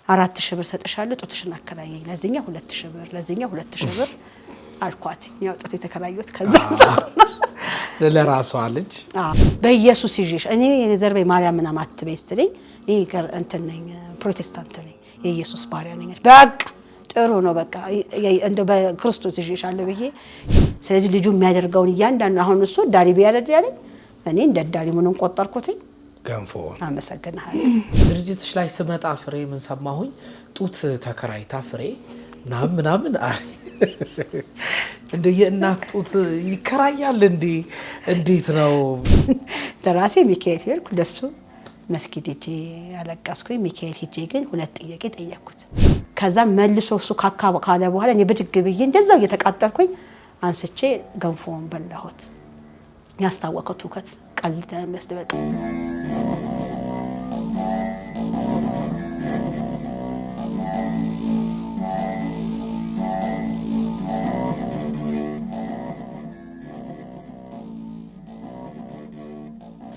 4000 ብር ሰጥሻለሁ ጡትሽን አከራየኝ ለዚህኛ 2000 ብር ለዚህኛ 2000 ብር አልኳት ያው ጡት የተከራየሁት ከዛ ለራሷ ልጅ በኢየሱስ ይዤሽ እኔ ዘርቤ ማርያም እና ማትቤ ስትለኝ እኔ እንትን ነኝ ፕሮቴስታንት ነኝ የኢየሱስ ባሪያ ነኝ በቃ ጥሩ ነው በቃ እንደ በክርስቶስ ይዤሻለሁ ብዬ ስለዚህ ልጁ የሚያደርገውን እያንዳንዱ አሁን እሱ ዳሪ ቢያለድ ያለኝ እኔ እንደ ዳሪ ምንም ቆጠርኩት ገንፎ አመሰግናለሁ ድርጅትሽ ላይ ስመጣ ፍሬ ምን ሰማሁኝ ጡት ተከራይታ ፍሬ ምናምን እንደ የእናት ጡት ይከራያል እንዴት ነው ተራሴ ሚካኤል ሄድኩ ለሱ መስጊድ ሄጄ አለቀስኩኝ ሚካኤል ሄጄ ግን ሁለት ጥያቄ ጠየቅኩት ከዛ መልሶ እሱ ካለ በኋላ እኔ ብድግ ብዬ እንደዛው እየተቃጠልኩኝ አንስቼ ገንፎውን በላሁት ያስታወቀው ትውከት ቀልድ መስደበቅ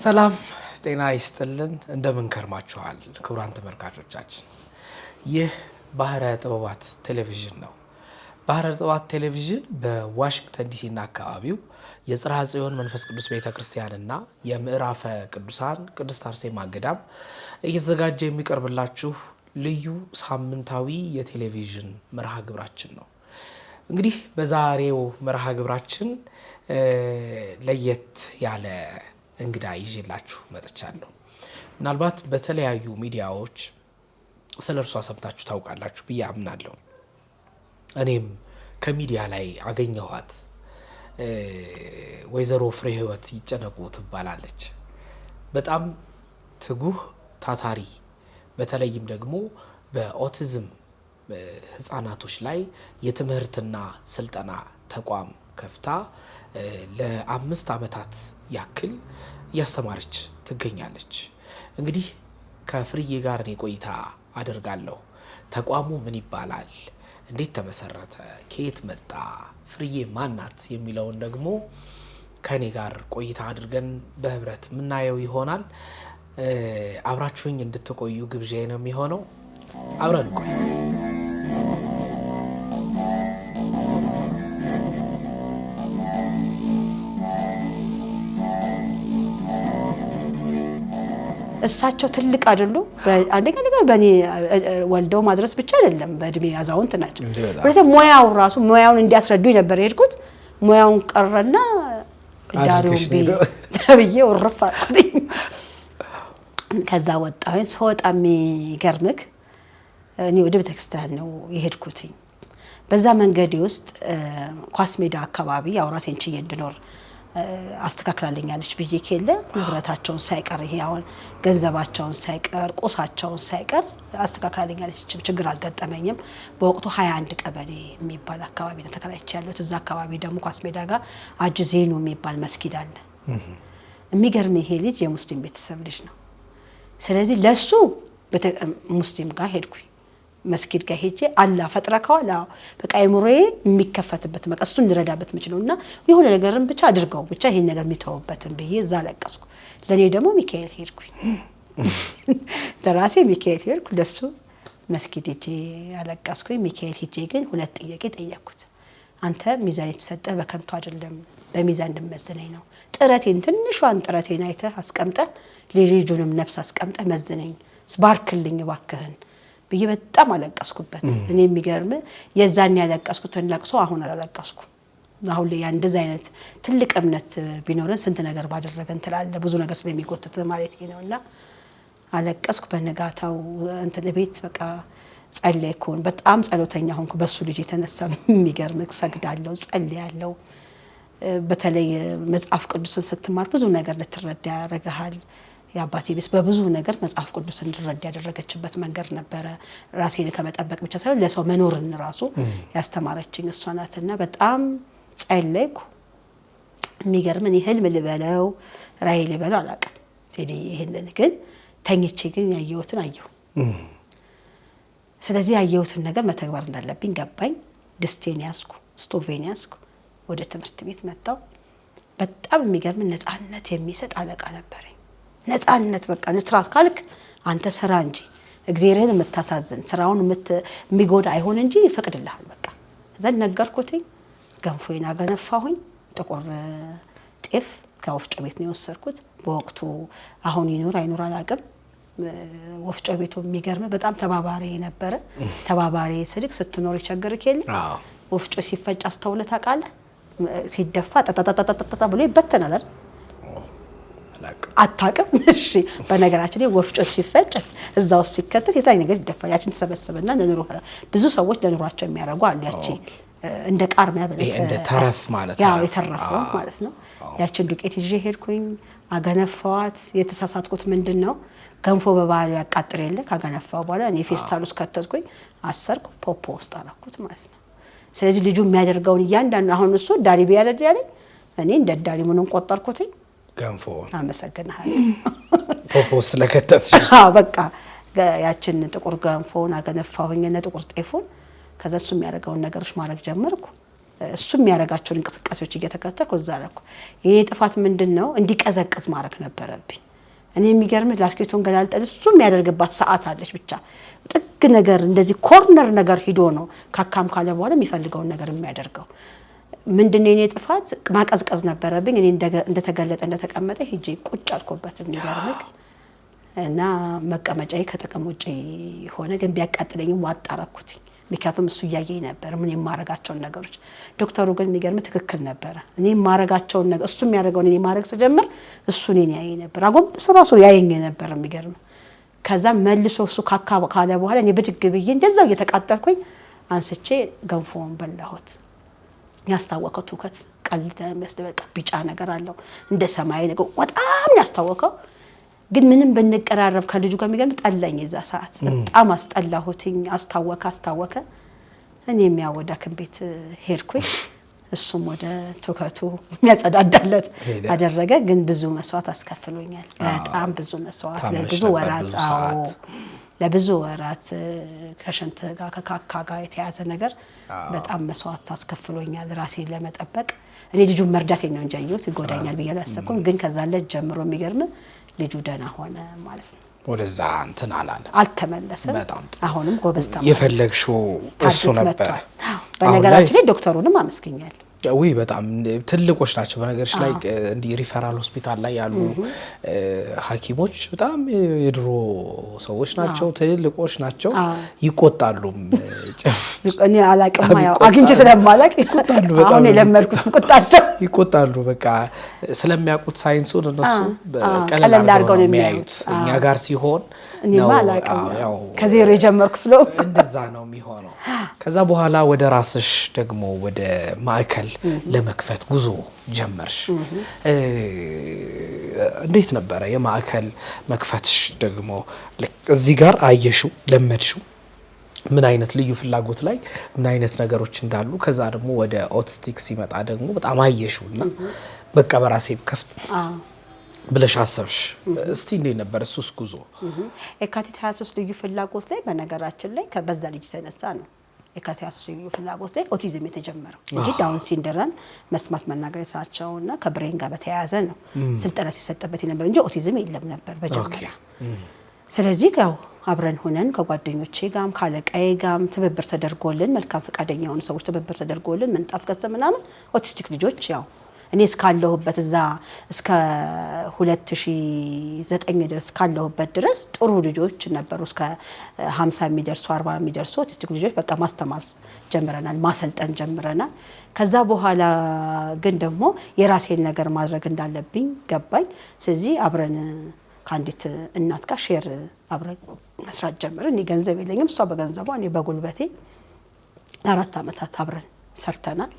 ሰላም ጤና ይስጥልን እንደምን ከርማችኋል ክቡራን ተመልካቾቻችን ይህ ባህረ ጥበባት ቴሌቪዥን ነው ባህረ ጥበባት ቴሌቪዥን በዋሽንግተን ዲሲ እና አካባቢው የጽርሐ ጽዮን መንፈስ ቅዱስ ቤተክርስቲያንና የምዕራፈ ቅዱሳን ቅድስት አርሴማ ገዳም እየተዘጋጀ የሚቀርብላችሁ ልዩ ሳምንታዊ የቴሌቪዥን መርሃ ግብራችን ነው እንግዲህ በዛሬው መርሃ ግብራችን ለየት ያለ እንግዳ ይዤላችሁ መጥቻለሁ ምናልባት በተለያዩ ሚዲያዎች ስለርሷ ሰምታችሁ ታውቃላችሁ ብዬ አምናለሁ እኔም ከሚዲያ ላይ አገኘኋት ወይዘሮ ፍሬ ህይወት ይጨነቁ ትባላለች በጣም ትጉህ ታታሪ በተለይም ደግሞ በኦቲዝም ህፃናቶች ላይ የትምህርትና ስልጠና ተቋም ከፍታ ለ5 አመታት ያክል ያስተማረች ትገኛለች እንግዲህ ከፍርዬ ጋር እኔ ቆይታ አደርጋለሁ ተቋሙ ምን ይባላል እንዴት ተመሰረተ ከየት መጣ ፍርዬ ማናት የሚለውን ደግሞ ከኔ ጋር ቆይታ አድርገን በህብረት ምናየው ይሆናል አብራችሁኝ እንድትቆዩ ግብዣዬ ነው የሚሆነው አብረን ቆይ እሳቸው ትልቅ አይደሉ አንደኛ ነገር በእኔ ወልደው ማድረስ ብቻ አይደለም በእድሜ ያዛውንት ናቸው ወለተ ሙያው ራሱ ሙያውን እንዲያስረዱኝ ነበር የሄድኩት ሙያውን ቀረና ዳሪው ቢዬ ወርፋልኝ ከዛ ወጣሁኝ ሰወጣ የሚገርምክ እኔ ወደ ቤተክርስቲያን ነው የሄድኩት በዛ መንገድ ውስጥ ኳስ ሜዳ አካባቢ ያው ራሴን ችዬ እንድኖር አስተካክላለኛለች ብዬ ከለ ንብረታቸውን ሳይቀር ይሄ አሁን ገንዘባቸውን ሳይቀር ቁሳቸውን ሳይቀር አስተካክላለኛለች ችግር አልገጠመኝም በወቅቱ 21 ቀበሌ የሚባል አካባቢ ነው ተከራይቼ ያለሁት እዛ አካባቢ ደግሞ ኳስ ሜዳ ጋር አጅዜኑ የሚባል መስጊድ አለ የሚገርም ይሄ ልጅ የሙስሊም ቤተሰብ ልጅ ነው ስለዚህ ለሱ ሙስሊም ጋር ሄድኩኝ መስጊድ ጋር ሄጄ አላህ ፈጥረካው በቃ አይምሮዬ የሚከፈትበት መቀስቱ እንረዳበት ምችለውና የሆነ ነገርን ብቻ አድርገው ብቻ ይሄን ነገር የሚተውበትን ብዬ እዛ ለቀስኩ ለኔ ደግሞ ሚካኤል ሄድኩኝ ተራሴ ሚካኤል ሄድኩ ለሱ መስጊድ ሄጄ አለቀስኩኝ ሚካኤል ሄጄ ግን ሁለት ጥያቄ ጠየቅኩት አንተ ሚዛን የተሰጠ በከንቱ አይደለም በሚዛን እንደመዝነኝ ነው ጥረቴን ትንሿን ጥረቴን አይተህ አስቀምጠህ ልጅጁንም ነፍስ አስቀምጠህ መዝነኝ ስባርክልኝ ባክህን ብዬ በጣም አለቀስኩበት እኔ የሚገርም የዛን ያለቀስኩትን ለቅሶ አሁን አላለቀስኩ አሁን ላይ እንደዛ አይነት ትልቅ እምነት ቢኖርን ስንት ነገር ባደረገን ትላለ ብዙ ነገር ስለሚጎትት ማለት ነውና አለቀስኩ በነጋታው እንትን ቤት በቃ ጸለይኩን በጣም ጸሎተኛ ሆንኩ በሱ ልጅ የተነሳ የሚገርም ሰግዳለሁ ጸልያለሁ በተለይ መጽሐፍ ቅዱስን ስትማር ብዙ ነገር ልትረዳ ያረጋሃል ያባቴ ቢስ በብዙ ነገር መጽሐፍ ቅዱስ እንድረዳ ያደረገችበት መንገድ ነበር ራሴን ከመጠበቅ ብቻ ሳይሆን ለሰው መኖርን ራሱ ያስተማረችኝ እሷ ናትና በጣም ጸለይኩ የሚገርም እኔ ህልም ልበለው ራእይ ልበለው አላውቅም ስለዚህ ይሄንን ግን ተኝቼ ግን ያየሁትን አየሁ ስለዚህ ያየሁትን ነገር መተግበር እንዳለብኝ ገባኝ ድስቴን ያስኩ ስቶቬን ያስኩ ወደ ትምህርት ቤት መጣሁ በጣም የሚገርም ነፃነት የሚሰጥ አለቃ ነበረኝ ነፃነት በቃ ንስራት ካልክ አንተ ስራ እንጂ እግዚአብሔርን የምታሳዝን ስራውን የሚጎዳ አይሆን እንጂ ይፈቅድልሃል በቃ ዘን ነገርኩትኝ ገንፎዬን አገነፋሁኝ ጥቁር ጤፍ ከወፍጮ ቤት ነው የወሰድኩት በወቅቱ አሁን ይኖር አይኖር አላውቅም ወፍጮ ቤቱ የሚገርም በጣም ተባባሪ ነበረ ተባባሪ ስልክ ስትኖር ይቸገርክ የለ ወፍጮ ሲፈጭ አስተውለህ ታውቃለህ ሲደፋ ተተተተተተ ብሎ ይበተናል አይደል አታውቅም እሺ በነገራችን ላይ ወፍጮ ሲፈጭ እዛው ሲከተት የታይ ነገር ይደፋል ያችን ተሰበሰበና ለኑሮ ብዙ ሰዎች ለኑሯቸው የሚያረጉ አሉ ያቺ እንደ ቃርሚያ በለተ እንደ ተረፍ ማለት ነው ያው የተረፈው ማለት ነው ያችን ዱቄት ይዤ ሄድኩኝ አገነፋዋት የተሳሳትኩት ምንድነው ገንፎ በባህሪው ያቃጥር የለ ካገነፋው በኋላ እኔ ፌስታል ውስጥ ከተትኩኝ አሰርኩ ፖፖ ውስጥ አደረኩት ማለት ነው ስለዚህ ልጁ የሚያደርገውን እያንዳንዱ አሁን እሱ ዳሪ ቢያደርግ ያለኝ እኔ እንደ ዳሪ ምኑን ቆጠርኩትኝ ገንፎ አመሰግናለሁ ፖፖ ስለከተትሽ በቃ ያችን ጥቁር ገንፎን አገነፋሁኝና ጥቁር ጤፉን ከዛ እሱ የሚያደርገውን ነገሮች ማድረግ ጀመርኩ እሱ የሚያደርጋቸውን እንቅስቃሴዎች እየተከተልኩ እዛ አደረኩ የኔ ጥፋት ምንድነው እንዲቀዘቅዝ ማድረግ ነበረብኝ እኔ የሚገርምህ ላስኬቶን ገላልጠን እሱ የሚያደርግባት ሰዓት አለች ብቻ ጥግ ነገር እንደዚህ ኮርነር ነገር ሂዶ ነው ካካም ካለ በኋላ የሚፈልገውን ነገር የሚያደርገው ምንድነው የኔ ጥፋት ማቀዝቀዝ ነበረብኝ እኔ እንደተገለጠ እንደተቀመጠ ሂጂ ቁጭ አልኩበት የሚገርምህ እና መቀመጫዬ ከተቀም ውጪ ሆነ ግን ቢያቃጥለኝም ዋጣራኩት ምክንያቱም እሱ ያየኝ ነበር ምን የማረጋቸው ነገሮች ዶክተሩ ግን የሚገርም ትክክል ነበር እኔ የማረጋቸው ነገር እሱ የሚያደርገው እኔ ማረግ ስጀምር እሱ እኔን ያየኝ ነበር አጎም ራሱ ያየኝ ነበር የሚገርም ከዛ መልሶ እሱ ካለ በኋላ እኔ ብድግ ብዬ እንደዛው እየተቃጠልኩኝ አንስቼ ገንፎን በላሁት ያስታወቀው ትውከት ቀልድ መስደበቃ ቢጫ ነገር አለው እንደ ሰማይ ነገር በጣም ያስታወቀው ግን ምንም በነቀራረብ ከልጁ ጋር የሚገርም ጠላኝ እዛ ሰዓት በጣም አስጠላሁትኝ አስታወከ እኔም ያወዳከን ቤት ሄድኩኝ እሱም ወደ ትውከቱ የሚያጸዳዳለት አደረገ ግን ብዙ መስዋዕት አስከፍሎኛል በጣም ብዙ መስዋዕት ለብዙ ወራት ከሽንት ጋር ከካካ ጋር የተያዘ ነገር በጣም መስዋዕት አስከፍሎኛል ራሴን ለመጠበቅ እኔ ልጁን መርዳት ነው እንጂ አየሁት ይጎዳኛል ብዬ አላሰብኩም ግን ከዛለት ጀምሮ የሚገርም ልጁ ደና ሆነ ማለት ነው ወደዛ እንትን አልተመለሰም አሁንም ጎበስታ የፈለግሽው እሱ ነበር በነገራችን ላይ ዶክተሩንም አመስገኛለሁ ወይ በጣም ትልቆች ናቸው በነገርሽ ላይ እንዲ ሪፈራል ሆስፒታል ላይ ያሉ ሐኪሞች በጣም የድሮ ሰዎች ናቸው ትልልቆች ናቸው ይቆጣሉ እኔ አላቅም ያው አግንጭ ስለማላቅ ይቆጣሉ በጣም አሁን የለመድኩት ቁጣቸው ይቆጣሉ በቃ ስለሚያውቁት ሳይንሱን እነሱ ቀለል አድርገው ነው የሚያዩት እኛ ጋር ሲሆን ነው ያው ከዜሮ የጀመርኩ ስለ እንደዛ ነው የሚሆነው ከዛ በኋላ ወደ ራስሽ ደግሞ ወደ ማዕከል ለመክፈት ጉዞ ጀመርሽ እንዴት ነበር የማዕከል መክፈትሽ ደግሞ እዚህ ጋር አየሽው ለመድሽው ምን አይነት ልዩ ፍላጎት ላይ ምን አይነት ነገሮች እንዳሉ ከዛ ደግሞ ወደ ኦቲስቲክ ሲመጣ ደግሞ በጣም አየሽውና በቃ በራሴ ከፍት ብለሽ አሰብሽ እስቲ እንዴት ነበር እሱስ ጉዞ የካቲት 23 ልዩ ፍላጎት ላይ በነገራችን ላይ ከበዛ ልጅ ተነሳ ነው የካቲት 23 ልዩ ፍላጎት ላይ ኦቲዝም የተጀመረው እንጂ ዳውን ሲንድሮም መስማት መናገር ሳቸውና ከብሬን ጋር በተያያዘ ነው ስልጠና ሲሰጠበት ነበር እንጂ ኦቲዝም የለም ነበር በጀመሪያ ስለዚህ ያው አብረን ሆነን ከጓደኞቼ ጋርም ካለቃዬ ጋርም ትብብር ተደርጎልን መልካም ፈቃደኛ ሆነ ሰዎች ትብብር ተደርጎልን ምንጣፍ ገዝተን ኦቲስቲክ ልጆች ያው እኔ እስካለሁበት እዛ እስከ 2009 ድረስ ካለሁበት ድረስ ጥሩ ልጆች ነበሩ እስከ 50 የሚደርሱ 40 የሚደርሱ ኦቲስቲክ ልጆች በቃ ማስተማር ጀምረናል ማሰልጠን ጀምረናል ከዛ በኋላ ግን ደግሞ የራሴን ነገር ማድረግ እንዳለብኝ ገባኝ ስለዚህ አብረን ካንዲት እናት ጋር ሼር አብረን መስራት ጀመርን እኔ ገንዘብ የለኝም እሷ በገንዘቧ እኔ በጉልበቴ 4 አመታት አብረን ሰርተናል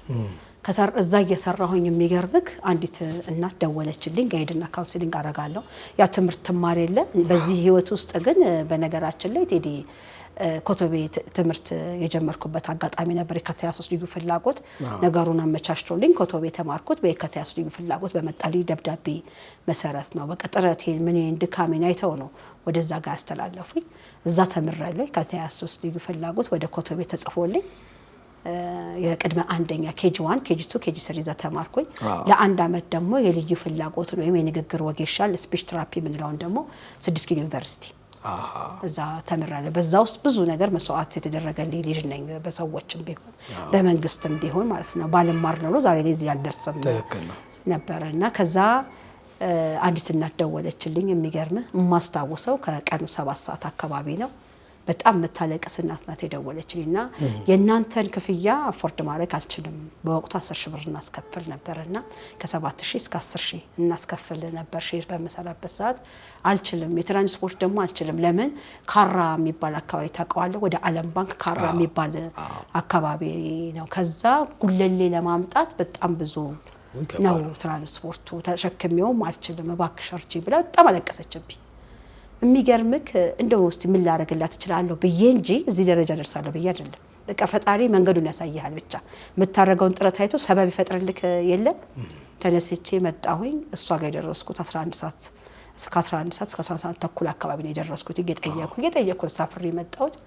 ከሰር እዛ እየሰራሁኝ የሚገርብክ አንዲት እናት ደወለችልኝ ጋይድና ካውንስሊንግ አረጋለሁ ያ ትምርት ተማሪ የለ በዚህ ህይወት ውስጥ ግን በነገራችን ላይ ቴዲ ኮቶቤ ትምርት የጀመርኩበት አጋጣሚ ነበር የካቲት ልዩ ፍላጎት ነገሩን አመቻችቶልኝ ኮቶቤ ተማርኩት በካቲት ልዩ ፍላጎት በመጣልኝ ደብዳቤ መሰረት ነው በቀጥረቴ ምን እንድካሜን አይተው ነው ወደዛ ጋር አስተላለፉኝ እዛ ተምራለሁ ካቲት ልዩ ፍላጎት ወደ ኮቶቤ ተጽፎልኝ የቅድመ አንደኛ KG1 KG2 KG3 ዛ ተማርኩኝ ለአንድ አመት ደግሞ የልዩ ፍላጎት ነው የንግግር ወጌሻል ስፒች ቴራፒ ምንለው ደግሞ 6 ኪሎ ዩኒቨርሲቲ እዛ ተምራለሁ። በዛ ውስጥ ብዙ ነገር መስዋዕት የተደረገልኝ ልጅ ነኝ። በሰዎችም ቢሆን በመንግስትም ቢሆን ማለት ነው። ባለማር ነው ዛሬ እዚህ ያልደርሰም ነበርና ከዛ አንዲት እናት ደወለችልኝ። የሚገርምህ የማስታውሰው ከቀኑ 7 ሰዓት አካባቢ ነው። በጣም መታለቅስ እናት ናት የደወለችልኝና የእናንተን ክፍያ አፎርድ ማድረግ አልችልም። በወቅቱ 10,000 ብር እናስከፍል ነበርና ከ7,000 እስከ 10,000 እናስከፍል ነበር ሼር በመሰራበት ሰዓት። አልችልም፣ የትራንስፖርት ደግሞ አልችልም። ለምን ካራ የሚባል አካባቢ ታውቀዋለህ? ወደ ዓለም ባንክ ካራ የሚባል አካባቢ ነው። ከዛ ጉለሌ ለማምጣት በጣም ብዙ ነው ትራንስፖርቱ። ተሸክሜውም አልችልም፣ እባክሽ እርጂ ብላ በጣም አለቀሰችብኝ። የሚገርምክ እንደው እስቲ ምን ላደርግላት እችላለሁ ብዬ እንጂ እዚህ ደረጃ ደርሳለሁ ብዬ አይደለም። በቃ ፈጣሪ መንገዱን ያሳይሃል። ብቻ የምታረገውን ጥረት አይቶ ሰበብ ይፈጥርልክ የለም። ተነስቼ መጣሁኝ። እሷ ጋር የደረስኩት 11 ሰዓት እስከ 11 ሰዓት ተኩል አካባቢ ነው የደረስኩት። እየጠየኩ ሳፍሬ መጣሁት።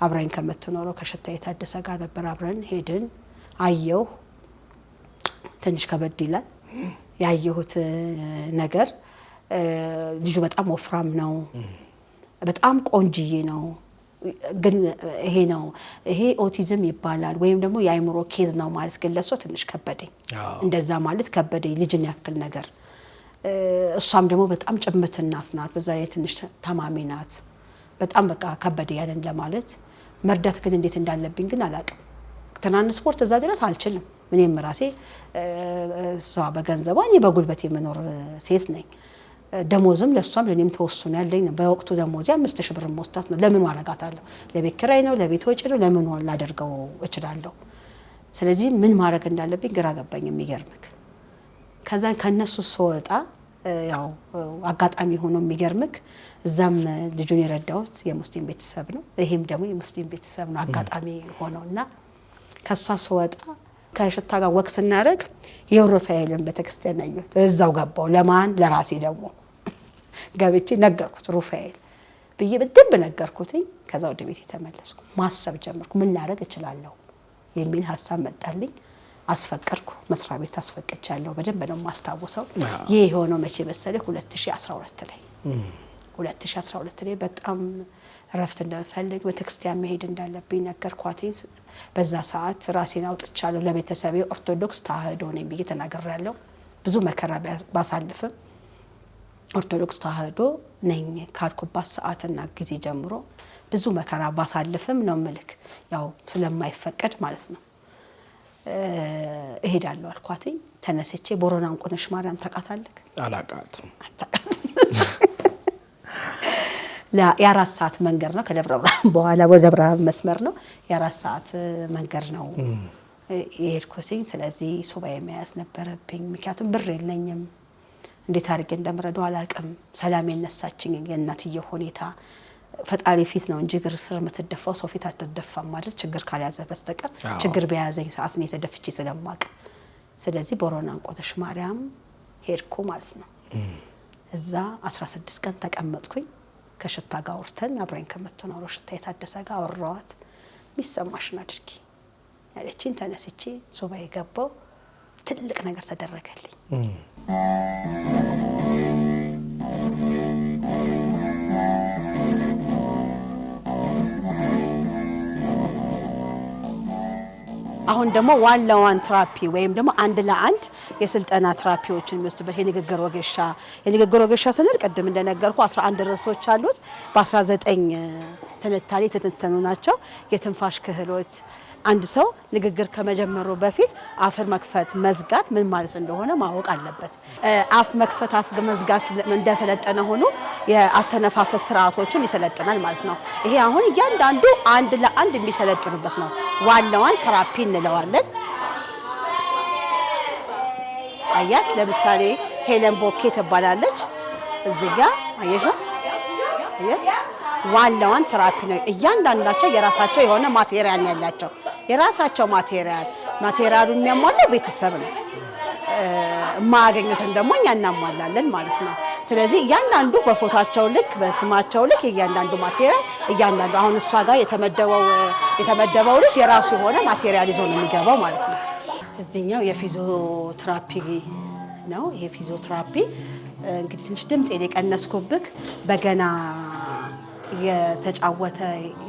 አብራኝ ከምትኖረው ከሽታዬ ታደሰ ጋር ነበር። አብረን ሄድን። አየሁ። ትንሽ ከበድ ይላል ያየሁት ነገር። ልጁ በጣም ወፍራም ነው። በጣም ቆንጅዬ ነው። ግን ይሄ ኦቲዝም ይባላል ወይም ደግሞ የአይምሮ ኬዝ ነው ማለት ግን ለሷ ትንሽ ከበደኝ። እንደዛ ማለት ከበደኝ። ልጅን ያክል ነገር። እሷም ደግሞ በጣም ጭምት እናት ናት። በዛ ላይ ትንሽ ታማሚ ናት። በጣም በቃ ከበደ ያለን ለማለት መርዳት ግን እንዴት እንዳለብኝ ግን አላቅም። ትራንስፖርት እዛ ድረስ አልችልም። እኔም ራሴ እሷ በገንዘቧ እኔ በጉልበት የምኖር ሴት ነኝ። ደሞዝም ለሷም ለኔም ተወስኖ ያለኝ ነው። በወቅቱ ደሞዝ 5,000 ብር መስጣት ነው። ለምን ዋረጋታለሁ? ለቤት ኪራይ ነው፣ ለቤት ወጪ ነው። ለምን ላደርገው እችላለሁ? ስለዚህ ምን ማድረግ እንዳለብኝ ግራ ገባኝ። የሚገርምክ ከዛ ከነሱ ስወጣ ያው አጋጣሚ ሆኖ የሚገርምክ እዛም ልጁን የረዳሁት የሙስሊም ቤተሰብ ነው። ይሄም ደግሞ የሙስሊም ቤተሰብ ነው። አጋጣሚ ሆኖና ከሷ ስወጣ ከሽታ ጋር ወክ ስናደርግ የሩፋኤልን ቤተክርስቲያን አየሁት። እዛው ገባው። ለማን? ለራሴ ደግሞ ገብቼ ነገርኩት። ሩፋኤል ብዬ በደንብ ነገርኩትኝ። ከዛ ወደ ቤት ተመለስኩ። ማሰብ ጀመርኩ። ምን ላደርግ እችላለሁ የሚል ሀሳብ መጣልኝ። አስፈቀድኩ። መስሪያ ቤት አስፈቅጃለሁ። በደንብ ነው የማስታውሰው። ይሄ የሆነው መቼ መሰለህ? 2012 ላይ 2012 ላይ በጣም ረፍት እንደምፈልግ ቤተክርስቲያን መሄድ እንዳለብኝ ነገርኳትኝ። በዛ ሰዓት ራሴን አውጥቻለሁ። ለቤተሰቤ ኦርቶዶክስ ተዋህዶ ነኝ ብዬ ተናግሬያለሁ። ብዙ መከራ ባሳልፍም ኦርቶዶክስ ተዋህዶ ነኝ ካልኩባት ሰዓትና ጊዜ ጀምሮ ብዙ መከራ ባሳልፍም ነው ምልክ ያው ስለማይፈቀድ ማለት ነው እሄዳለሁ አልኳትኝ። ተነስቼ ቦረና እንቁነሽ ማርያም ታውቃታለህ? አላውቃትም። የ4 ሰዓት መንገድ ነው። ከደብረ ብርሃን በኋላ ወደ ደብረ ብርሃን መስመር ነው። የ4 ሰዓት መንገድ ነው የሄድኩትኝ። ስለዚህ ሱባኤ መያዝ ነበረብኝ። ምክንያቱም ብር የለኝም። እንዴት አድርጌ እንደምረዳው አላውቅም። ሰላም የነሳችኝ የእናትየው ሁኔታ ፈጣሪ ፊት ነው እንጂ እግር ስር የምትደፋው ሰው ፊት አትደፋም ማለት ችግር ካልያዘ በስተቀር ችግር በያዘኝ ሰዓት ነው የተደፍቼ ስለማቅ። ስለዚህ ቦረና እንቁነሽ ማርያም ሄድኩ ማለት ነው። እዛ 16 ቀን ተቀመጥኩኝ። ከሽታ ጋር ወርተን አብረን ከምትኖረው ሽታ የታደሰ ጋር አወራኋት። ሚሰማሽን አድርጊ ያለችኝ። ተነስቼ ሱባኤ ገባው። ትልቅ ነገር ተደረገልኝ። አሁን ደግሞ ዋን ትራፒ ወይም ደግሞ አንድ ለአንድ የስልጠና ትራፒዎችን የሚወስዱበት የንግግር ወጌሻ ስንል ቅድም እንደነገርኩ 11 ርዕሶች አሉት። በ19 ትንታኔ የተተነተኑ ናቸው። የትንፋሽ ክህሎት፣ አንድ ሰው ንግግር ከመጀመሩ በፊት አፍን መክፈት መዝጋት ምን ማለት እንደሆነ ማወቅ አለበት። አፍ መክፈት አፍ መዝጋት እንደሰለጠነ ሆኖ የአተነፋፈስ ስርዓቶችን ይሰለጥናል ማለት ነው። ይሄ አሁን እያንዳንዱ አንድ ለአንድ የሚሰለጥኑበት ነው። ዋን ቴራፒ እንለዋለን። አያት ለምሳሌ ሄለን ቦኬ ትባላለች። እዚህ ጋር አየሽ ዋን ቴራፒ ነው። እያንዳንዳቸው የራሳቸው የሆነ ማቴሪያል ያላቸው የራሳቸው ማቴሪያሉን የሚያሟላው ቤተሰብ ነው። ማያገኙትን ደግሞ እኛ እናሟላለን ማለት ነው። ስለዚህ እያንዳንዱ በፎቶቸው ልክ በስማቸው ልክ እያንዳንዱ ማቴሪያል እያንዳንዱ አሁን እሷ ጋር የተመደበው ልጅ የራሱ የሆነ ማቴሪያል ይዞ ነው የሚገባው ማለት ነው። እዚህኛው የፊዚዮቴራፒ ነው። ይሄ ፊዚዮቴራፒ እንግዲህ ትንሽ ድምጽ የቀነስኩብክ በገና የተጫወተ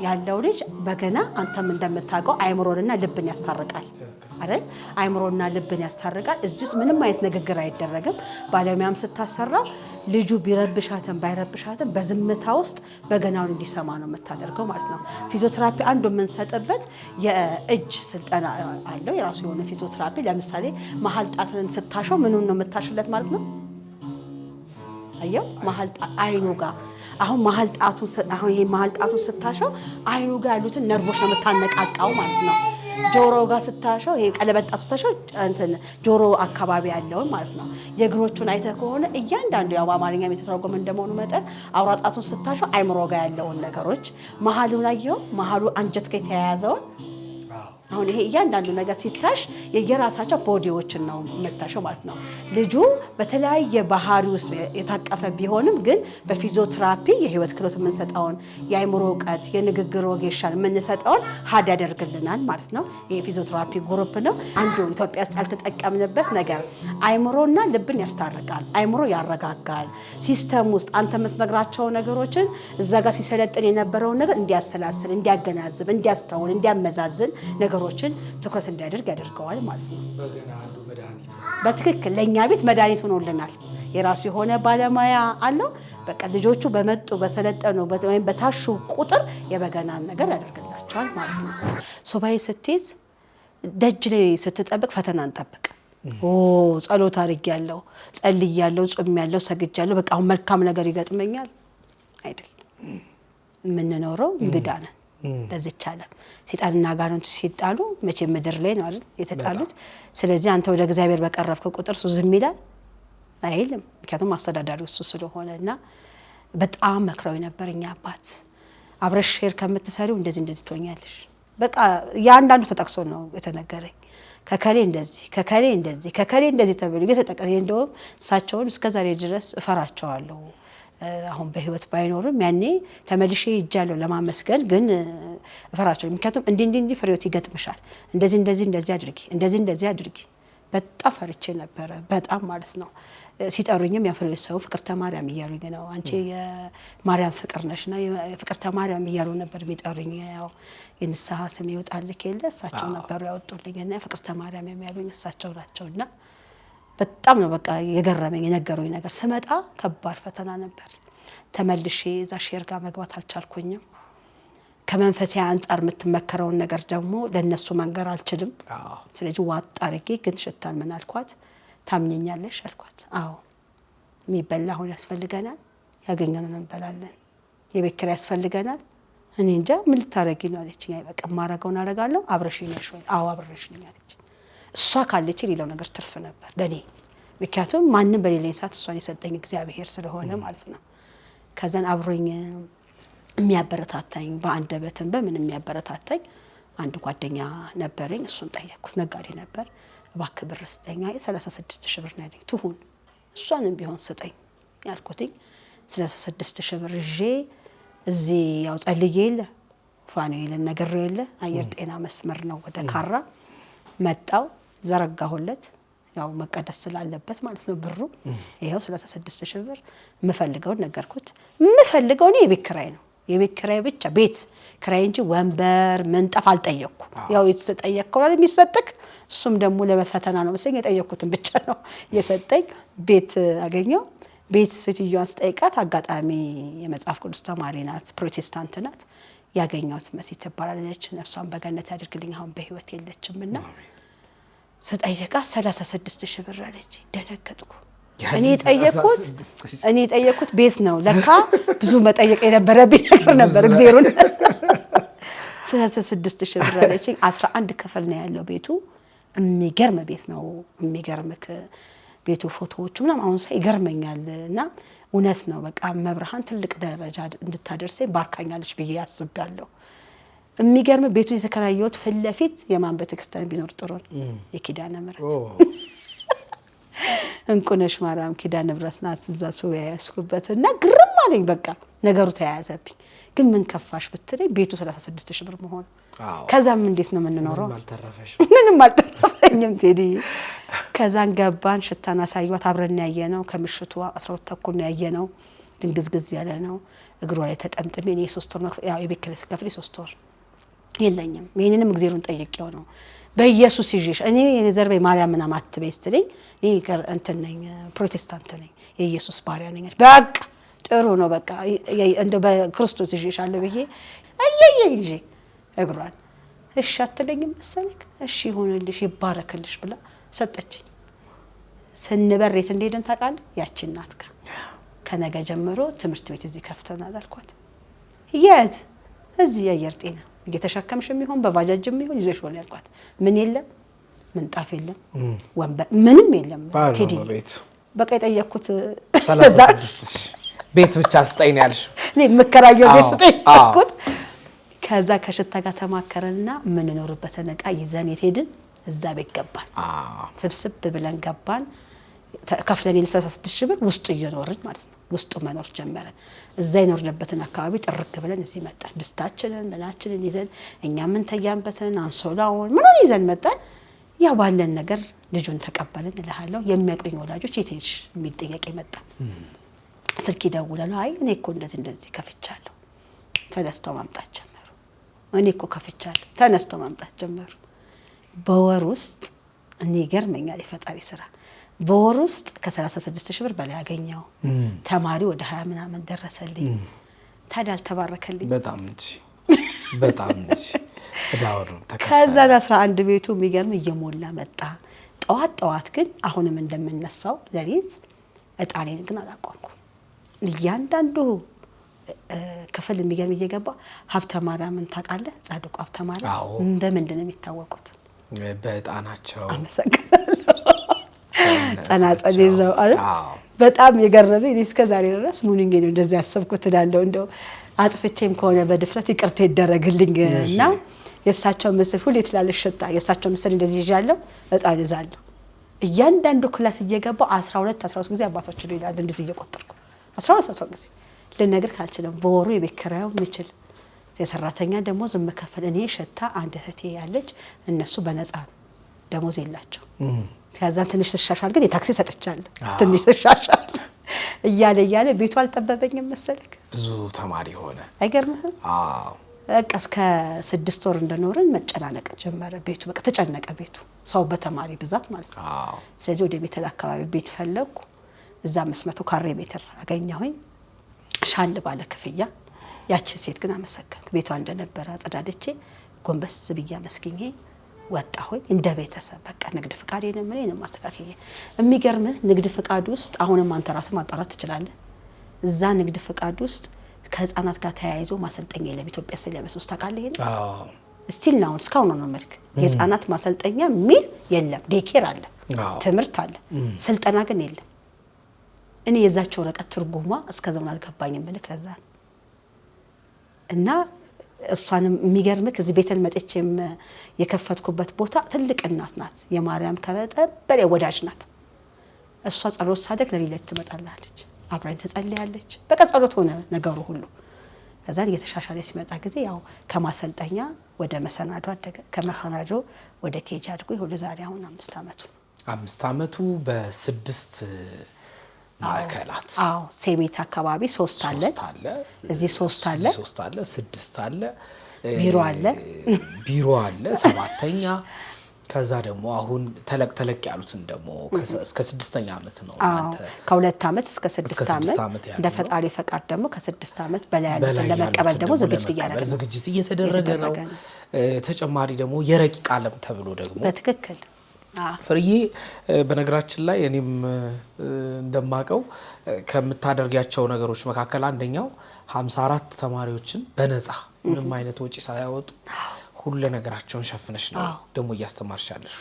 ያለው ልጅ በገና አንተም እንደምታውቀው አይምሮንና ልብን ያስታርቃል አይደል? አይምሮና ልብን ያስታርቃል። እዚህ ውስጥ ምንም አይነት ንግግር አይደረግም። ባለሙያም ስታሰራ ልጁ ቢረብሻትም ባይረብሻትም በዝምታ ውስጥ በገናውን እንዲሰማ ነው የምታደርገው ማለት ነው። ፊዚዮቴራፒ አንዱ የምንሰጥበት የእጅ ስልጠና አለው፣ የራሱ የሆነ ፊዚዮቴራፒ። ለምሳሌ መሀል ጣትን ስታሸው ምኑን ነው የምታሽለት ማለት ነው? አየው፣ መሀል አይኑ ጋር አሁን መሀል ጣቱን ስታሸው አይኑ ጋር ያሉትን ነርቮች ነው የምታነቃቃው ማለት ነው። ጆሮ ጋር ስታሸው ይሄ ቀለበት ጣት ስታሸው እንትን ጆሮ አካባቢ ያለውን ማለት ነው። የእግሮቹን አይተህ ከሆነ እያንዳንዱ ያው በአማርኛ የተተረጎመ እንደመሆኑ መጠን አውራ ጣቱን ስታሸው አይምሮ ጋር ያለውን ነገሮች፣ መሀሉን አየው፣ መሀሉ አንጀት ጋር የተያያዘውን አሁን ይሄ እያንዳንዱ ነገር ሲታሽ የየራሳቸው ቦዲዎችን ነው የምታሸው ማለት ነው። ልጁ በተለያየ ባህሪ ውስጥ የታቀፈ ቢሆንም ግን በፊዚዮቴራፒ የህይወት ክህሎት የምንሰጠውን የአይምሮ እውቀት፣ የንግግር ወጌሻን የምንሰጠውን ሀድ ያደርግልናል ማለት ነው። ይሄ ፊዚዮቴራፒ ግሩፕ ነው። አንዱ ኢትዮጵያ ውስጥ ያልተጠቀምንበት ነገር አይምሮና ልብን ያስታርቃል። አይምሮ ያረጋጋል። ሲስተም ውስጥ አንተ የምትነግራቸው ነገሮችን እዛ ጋር ሲሰለጥን የነበረውን ነገር እንዲያሰላስል፣ እንዲያገናዝብ፣ እንዲያስተውል፣ እንዲያመዛዝን ነገሮችን ትኩረት እንዲያደርግ ያደርገዋል ማለት ነው። በትክክል ለእኛ ቤት መድኃኒት ሆኖልናል። የራሱ የሆነ ባለሙያ አለው። በቃ ልጆቹ በመጡ በሰለጠኑ ወይም በታሹ ቁጥር የበገናን ነገር ያደርግላቸዋል ማለት ነው። ሱባኤ ስትይዝ ደጅ ላይ ስትጠብቅ ፈተና እንጠብቅ። ጸሎት አድርጌያለሁ፣ ጸልያለሁ፣ ጾሜያለሁ፣ ሰግጃለሁ፣ በቃ አሁን መልካም ነገር ይገጥመኛል አይደል? የምንኖረው እንግዳ ነን ለዚች ዓለም። ሰይጣንና አጋንንቱ ሲጣሉ መቼ ምድር ላይ ነው አይደል የተጣሉት? ስለዚህ አንተ ወደ እግዚአብሔር በቀረብከው ቁጥር እሱ ዝም ይላል አይልም። ምክንያቱም አስተዳዳሪው እሱ ስለሆነና በጣም መክረው ነበር። እኛ አባት አብረሽ ሼር ከምትሰሪው እንደዚህ ትሆኛለሽ። በቃ ያንዳንዱ ተጠቅሶ ነው የተነገረኝ። ከከሌ እንደዚህ ተብሎ የተጠቀሰ እንደውም እሳቸውን እስከዛሬ ድረስ እፈራቸዋለሁ። አሁን በህይወት ባይኖርም ያኔ ተመልሼ ሄጃለሁ ለማመስገን፣ ግን እፈራቸው። ምክንያቱም እንዲህ ፍሬዎት ይገጥምሻል፣ እንደዚህ አድርጊ በጣም ፈርቼ ነበረ። በጣም ማለት ነው። ሲጠሩኝም ያፍሬው ሰው ፍቅርተ ማርያም እያሉኝ ነው። አንቺ የማርያም ፍቅር ነሽና ፍቅርተ ማርያም እያሉ ነበር የሚጠሩኝ። ያው የንስሐ ስም ይወጣልክ የለ እሳቸው ነበሩ ያወጡልኝና ፍቅርተ ማርያም የሚያሉኝ እሳቸው ናቸውና በጣም ነው በቃ የገረመኝ የነገሩኝ ነገር። ስመጣ ከባድ ፈተና ነበር። ተመልሼ እዛ ሼር ጋር መግባት አልቻልኩኝም። ከመንፈሴ አንፃር የምትመከረውን ነገር ደግሞ ለነሱ መንገር አልችልም። ስለዚህ ዋጥ አድርጌ ግን ሽታን ምን አልኳት፣ ታምኘኛለሽ አልኳት። አዎ የሚበላ አሁን ያስፈልገናል፣ ያገኘነውን እንበላለን። የቤት ኪራይ ያስፈልገናል። እኔ እንጃ ምን ልታረጊ ነው አለችኝ። አይ በቃ ማረገውን አረጋለሁ። አብረሽኝ ነሽ ወይ? አዎ አብረሽ ነኝ አለች። እሷ ካለች ሌላው ነገር ትርፍ ነበር ለኔ። ምክንያቱም ማንንም በሌለኝ ሰዓት እሷን የሰጠኝ እግዚአብሔር ስለሆነ ማለት ነው። ከዛን አብሮኝ የሚያበረታታኝ በአንደበትም በምን የሚያበረታታኝ አንድ ጓደኛ ነበረኝ። እሱን ጠየቅኩት። ነጋዴ ነበር። እባክህ ብር ስጠኝ። 36,000 ብር ነው ያለኝ። ትሁን እሷንም ቢሆን ስጠኝ ያልኩትኝ 36,000 ብር ይዤ እዚህ ያው ጸልዬ የለ ፋኑኤልን ነግሬው የለ አየር ጤና መስመር ነው ወደ ካራ መጣው። ዘረጋሁለት ያው መቀደስ ስላለበት ማለት ነው ብሩ። ይሄው 36,000 ብር የምፈልገውን ነገርኩት። የምፈልገው ነው የቤት ኪራይ ነው። የቤት ኪራይ ብቻ ቤት ኪራይ እንጂ ወንበር ምንጣፍ አልጠየቅኩ። ያው የተጠየቅከው አይደል የሚሰጥክ። እሱም ደግሞ ለመፈተና ነው መሰለኝ የጠየቅኩትን ብቻ ነው የሰጠኝ። ቤት አገኘው። ቤት ስትዩዋን ስጠይቃት አጋጣሚ የመጽሐፍ ቅዱስ ተማሪ ናት፣ ፕሮቴስታንት ናት። ያገኘሁት መሲት ትባላለች። ነፍሷን በገነት ያድርግልኝ። አሁን በህይወት የለችምና ስጠይቃት 36,000 ብር አለች። ደነገጥኩ። እኔ ጠየቅኩት ቤት ነው ለካ ብዙ መጠየቅ የነበረብኝ ነገር ነበር። እግዚአብሔርን 36,000 ብር አለች። 11 ክፍል ነው ያለው ቤቱ። የሚገርም ቤት ነው። የሚገርምክ ቤቱ ፎቶዎቹ ምናምን አሁን ሳይ ይገርመኛል። እና እውነት ነው በቃ መብርሃን ትልቅ ደረጃ እንድታደርሰኝ ባርካኛለች ብዬ አስቤያለሁ። የሚገርም ቤቱን የተከራየሁት ፊት ለፊት የማን ቤተክርስቲያን ቢኖር ጥሩ ነው? የኪዳነ ምሕረት እንቁነሽ ማርያም ኪዳነ ምሕረት ናት። እዛ ሱባኤ ያስኩበት እና ግርም አለኝ። በቃ ነገሩ ተያያዘብኝ። ግን ምን ከፋሽ ብትለኝ ቤቱ 36,000 ብር መሆን። ከዛም እንዴት ነው የምንኖረው? ምንም አልተረፈኝም ቴዲ። ከዛን ገባን። ሽታና ሳይዋት አብረን ያየነው ከምሽቱ 12 ተኩል ነው ያየነው። ድንግዝግዝ ያለ ነው። እግሯ ላይ ተጠምጥሜ እኔ 3 ወር ነው ያው የቤት ኪራይ ስከፍል 3 ወር የለኝም። ይሄንንም እግዚአብሔርን ጠይቄው ነው በኢየሱስ ይዤሽ እኔ ዘርበይ ማርያም ምናምን አትበይ ስትለኝ እኔ እንትን ነኝ ፕሮቴስታንት ነኝ የኢየሱስ ባሪያ ነኝ። በቃ ጥሩ ነው በቃ እንደ በክርስቶስ ይዤሻለሁ ብዬ አየየ ይዤ እግሯን እሺ አትለኝም መሰለክ እሺ ይሁንልሽ ይባረክልሽ ብላ ሰጠች። ስንበር የት እንደሄድን ታውቃለህ? ያቺ እናት ጋር ከነገ ጀምሮ ትምህርት ቤት እዚህ ከፍተናል አልኳት። የት? እዚህ የአየር ጤና እየተሸከምሽም ይሁን በባጃጅም ይሁን ይዘሽ ወል ያልኳት። ምን የለም ምንጣፍ የለም ወንበር ምንም የለም። ቴዲ በቃ የጠየቅኩት 36 ቤት ብቻ ስጠኝ ያልሽው እኔ መከራየው ቤት ስጠኝ አልኩት። ከዛ ከሽታ ጋር ተማከረና ምን ኖርበትን ዕቃ ይዘን የትሄድን እዛ ቤት ገባን። ስብስብ ብለን ገባን። ከፍለን የ36 ብር ውስጡ እየኖርን ማለት ነው። ውስጡ መኖር ጀመረን። እዛ ይኖርነበትን አካባቢ ጥርግ ብለን እዚህ መጣን። ድስታችንን ምናችንን ይዘን እኛ ምን ተያንበትን አንሶላውን ምኑን ይዘን መጣን። ያ ባለን ነገር ልጁን ተቀበልን እልሃለሁ። የሚያቀኝ ወላጆች የት ሄድሽ የሚል ጥያቄ መጣ። ስልክ ይደውላሉ። አይ እኔ እኮ እንደዚህ ከፍቻለሁ። ተነስተው ማምጣት ጀመሩ። እኔ እኮ ከፍቻለሁ። ተነስተው ማምጣት ጀመሩ። በወር ውስጥ እኔ ገርመኛል የፈጣሪ ስራ። በወር ውስጥ ከ36 ብር በላይ አገኘው። ተማሪ ወደ 20 ምናምን ደረሰልኝ። ታዲያ አልተባረከልኝ በጣም እንጂ እዳወሩ ተከፈለ። ከዛ 11 ቤቱ የሚገርም እየሞላ መጣ። ጠዋት ግን አሁንም እንደምነሳው ለሊት እጣኔን ግን አላቋንኩ። እያንዳንዱ ክፍል የሚገርም እየገባ ሀብተ ማርያምን ታውቃለህ? ጻድቁ ሀብተ ማርያም በምንድን ነው የሚታወቁት? በእጣናቸው። አመሰግናለሁ። ጸናጸል ይዘው አይደል? በጣም የገረመኝ እኔ እስከ ዛሬ ድረስ ሙሉንጌ ነው እንደዚህ ያሰብኩት እላለሁ። እንደው አጥፍቼም ከሆነ በድፍረት ይቅርታ ይደረግልኝና የእሳቸው ምስል ሁሌ ትላለች ሽታ የእሳቸው ምስል እንደዚህ ይዣለሁ እጣን ይዛለሁ። እያንዳንዱ ክላስ እየገባ 12 ጊዜ አባቶች ነው ይላል እንደዚህ እየቆጠርኩ 12 ጊዜ ልነግር ካልችልም በወሩ የቤት ኪራዩ ምችል የሰራተኛ ደሞዝ መከፈል እኔ ሽታ አንድ እህቴ ያለች እነሱ በነፃ ደሞዝ የላቸው። ከዛ ትንሽ ተሻሻል ግን የታክሲ ሰጥቻለሁ ትንሽ ተሻሻል እያለ ቤቱ አልጠበበኝም መሰለክ። ብዙ ተማሪ ሆነ አይገርምህም? በቃ እስከ 6 ወር እንደኖርን መጨናነቅ ጀመረ ቤቱ። በቃ ተጨነቀ ቤቱ ሰው በተማሪ ብዛት ማለት ነው። ስለዚህ ወደ ቤተል አካባቢ ቤት ፈለኩ። እዛ 500 ካሬ ሜትር አገኘሁኝ ሻል ባለ ክፍያ። ያችን ሴት ግን አመሰከንኩ። ቤቷ እንደነበረ አጸዳደቼ ጎንበስ ብያ መስኪኜ ወጣሁኝ እንደ ቤተሰብ። በቃ ንግድ ፍቃድ የነመረኝ ማስተካከየ። የሚገርምህ ንግድ ፍቃድ ውስጥ አሁንም አንተ ራስህ ማጣራት ትችላለህ። እዛ ንግድ ፍቃድ ውስጥ ከህፃናት ጋር ተያይዞ ማሰልጠኛ የለም። ኢትዮጵያ ሲለበስ ውስጥ ታውቃለህ ይሄን? ስቲል ነው እስካሁን ነው መልክ የህፃናት ማሰልጠኛ ሚል የለም። ዴኬር አለ፣ ትምህርት አለ፣ ስልጠና ግን የለም። እኔ የዛቸው ወረቀት ትርጉማ እስከ ዘመን አልገባኝም መልክ ለዛ እና እሷንም የሚገርምክ እዚህ ቤተል መጥቼም የከፈትኩበት ቦታ ትልቅ እናት ናት። የማርያም ከበጠበረ ወዳጅ ናት። እሷ ጸሎት ሳደግ ለሊለት ትመጣላለች፣ አብራኝ ትጸልያለች። በቃ ጸሎት ሆነ ነገሩ ሁሉ። ከዛ እየተሻሻለ ሲመጣ ጊዜ ያው ከማሰልጠኛ ወደ መሰናዶ አደገ። ከመሰናዶ ወደ ኬጂ አድጎ ወደ ዛሬ አሁን 5 አመቱ በ6 ማዕከላት ሴሚት አካባቢ 3 አለ፣ እዚህ 3 አለ፣ 6 አለ፣ ቢሮ አለ 7ኛ። ከዛ ደግሞ አሁን ተለቅ ያሉትን ደግሞ እስከ 6ኛ አመት ነው አንተ ከ2 አመት እስከ 6 አመት እንደ ፈጣሪ ፈቃድ ደግሞ ከ6 አመት በላይ ያሉትን ለመቀበል ደግሞ ዝግጅት እየተደረገ ነው። ተጨማሪ ደግሞ የረቂቅ ዓለም ተብሎ ደግሞ በትክክል ፍርዬ በነገራችን ላይ እኔም እንደማቀው ከምታደርጋቸው ነገሮች መካከል አንደኛው 54 ተማሪዎችን በነፃ ምንም አይነት ወጪ ሳያወጡ ሁሉ ነገራቸውን ሸፍነሽ ነው ደግሞ እያስተማርሻለሽ።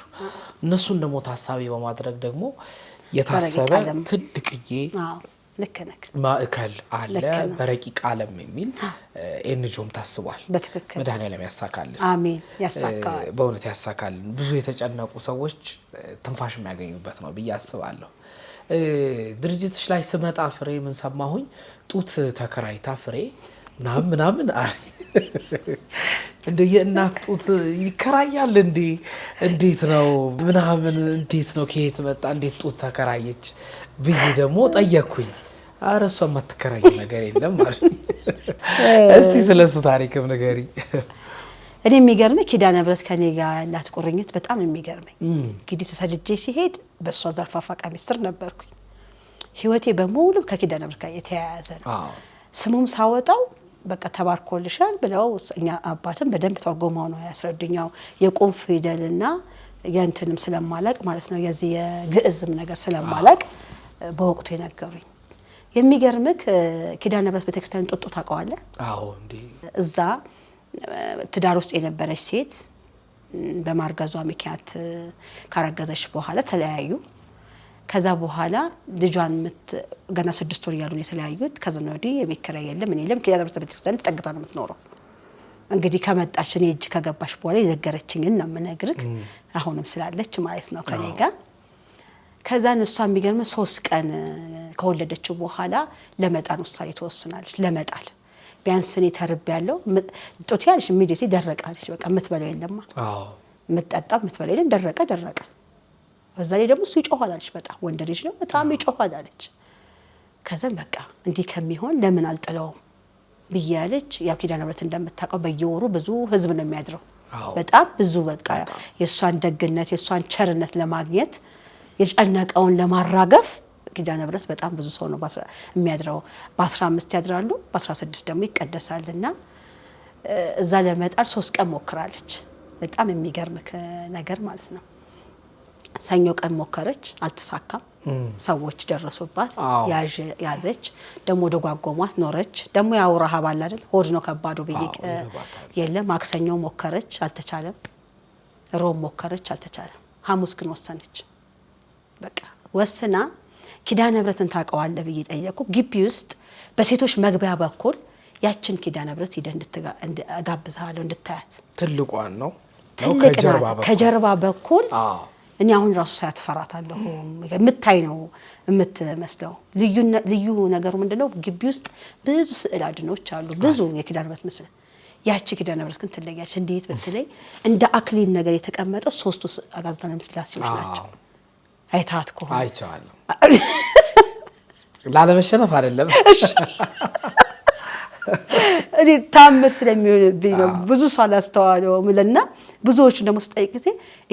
እነሱን ደግሞ ታሳቢ በማድረግ ደግሞ የታሰበ ትልቅዬ ማዕከል አለ በረቂቅ ዓለም የሚል ኤንጂኦም ታስቧል። መድኃኒዓለም ያሳካልን። አሜን። ያሳካል፣ በእውነት ያሳካልን። ብዙ የተጨነቁ ሰዎች ትንፋሽ የሚያገኙበት ነው ብዬ አስባለሁ። ድርጅትሽ ላይ ስመጣ ፍሬ ምን ሰማሁኝ? ጡት ተከራይታ ፍሬ ምናምን እንደ የእናት ጡት ይከራያል እንዴ? እንዴት ነው ምናምን እንዴት ነው ከየት መጣ እንዴት ጡት ተከራየች ብዬ ደግሞ ጠየቅኩኝ። አረሷ ማትከራይ ነገር የለም ማለት እስቲ ስለሱ ታሪክም ንገሪ እኔ የሚገርመኝ ኪዳነ ምህረት ከኔ ጋር ያላት ቁርኝት በጣም የሚገርመኝ እንግዲህ ተሰድጄ ሲሄድ በሷ ዘርፋፋ ቀሚስ ስር ነበርኩኝ ህይወቴ በሙሉ ከኪዳነ ምህረት ጋር የተያያዘ ነው ስሙም ሳወጣው በቃ ተባርኮልሻል ብለው እኛ አባትን በደንብ ተርጉመው ነው ያስረዱኛው የቁም ፊደልና ያንተንም ስለማላቅ ማለት ነው የዚህ የግዕዝም ነገር ስለማላቅ በወቅቱ የነገሩኝ የሚገርምክ ኪዳነ ምህረት ቤተክርስቲያን ጦጦ ታውቀዋለህ አዎ እንዴ እዛ ትዳር ውስጥ የነበረች ሴት በማርገዟ ምክንያት ካረገዘች በኋላ ተለያዩ ከዛ በኋላ ልጇን ገና 6 ወር ያሉ ነው የተለያዩት ከዛ ነው ወዲህ የቤት ኪራይ የለም ምን የለም ኪዳነ ምህረት ቤተክርስቲያን ተጠግታ ነው የምትኖረው እንግዲህ ከመጣች እኔ እጅ ከገባሽ በኋላ የነገረችኝን ነው የምነግርክ አሁንም ስላለች ማለት ነው ከኔ ጋር ከዛ እሷ የሚገርም 3 ቀን ከወለደችው በኋላ ለመጣል ውሳኔ ተወስናለች ለመጣል ቢያንስ እኔ ተርብ ያለው ጦት ያልሽ ኢሚዲየትሊ ደረቃለች በቃ የምትበለው የለማ አዎ የምትጠጣ የምትበለው የለም ደረቀ በዛ ላይ ደግሞ እሱ ይጮሃል አለች በጣም ወንድ ልጅ ነው በጣም ይጮሃል አለች ከዛ በቃ እንዲህ ከሚሆን ለምን አልጥለውም ብያለች ያው ኪዳነ ምህረት እንደምታውቀው በየወሩ ብዙ ህዝብ ነው የሚያድረው በጣም ብዙ በቃ የሷን ደግነት የሷን ቸርነት ለማግኘት የጨነቀውን ለማራገፍ ኪዳነ ምህረት በጣም ብዙ ሰው ነው የሚያድረው በ15 ያድራሉ በ16 ደግሞ ይቀደሳልና እዛ ለመጣል 3 ቀን ሞክራለች በጣም የሚገርም ነገር ማለት ነው ሰኞ ቀን ሞከረች አልተሳካም ሰዎች ደረሱባት ያዘች ደሞ ደጓጓሟት ኖረች ደሞ ያው ረሃብ አለ አይደል ሆድ ነው ከባዱ በየቀ የለም ማክሰኞ ሞከረች አልተቻለም ሮብ ሞከረች አልተቻለም ሐሙስ ግን ወሰነች በቃ ወስና ኪዳነ ምህረትን ታውቀዋለህ ብዬ ጠየቅኩ ግቢ ውስጥ በሴቶች መግቢያ በኩል ያችን ኪዳነ ምህረት ሂደህ እንድትጋብዛለሁ እንድታያት ትልቋን ነው ከጀርባ በኩል እኔ አሁን ራሱ ሳያትፈራታለሁ የምታይ ነው የምትመስለው ልዩ ነገሩ ምንድነው ግቢ ውስጥ ብዙ ስዕል አድኖች አሉ ብዙ የኪዳነ ምህረት ምስል ያቺ ኪዳነ ምህረት ግን ትለያለች እንዴት በተለይ እንደ አክሊል ነገር የተቀመጠ 3 አጋዝና ምስላሴዎች ናቸው አይታት ኮ አይቻለሁ ላለመሸነፍ አይደለም እኔ ታምር ስለሚሆንብኝ ነው ብዙ ሰው አላስተዋለው ምለና ብዙዎች ደግሞ ስጠይቅ ጊዜ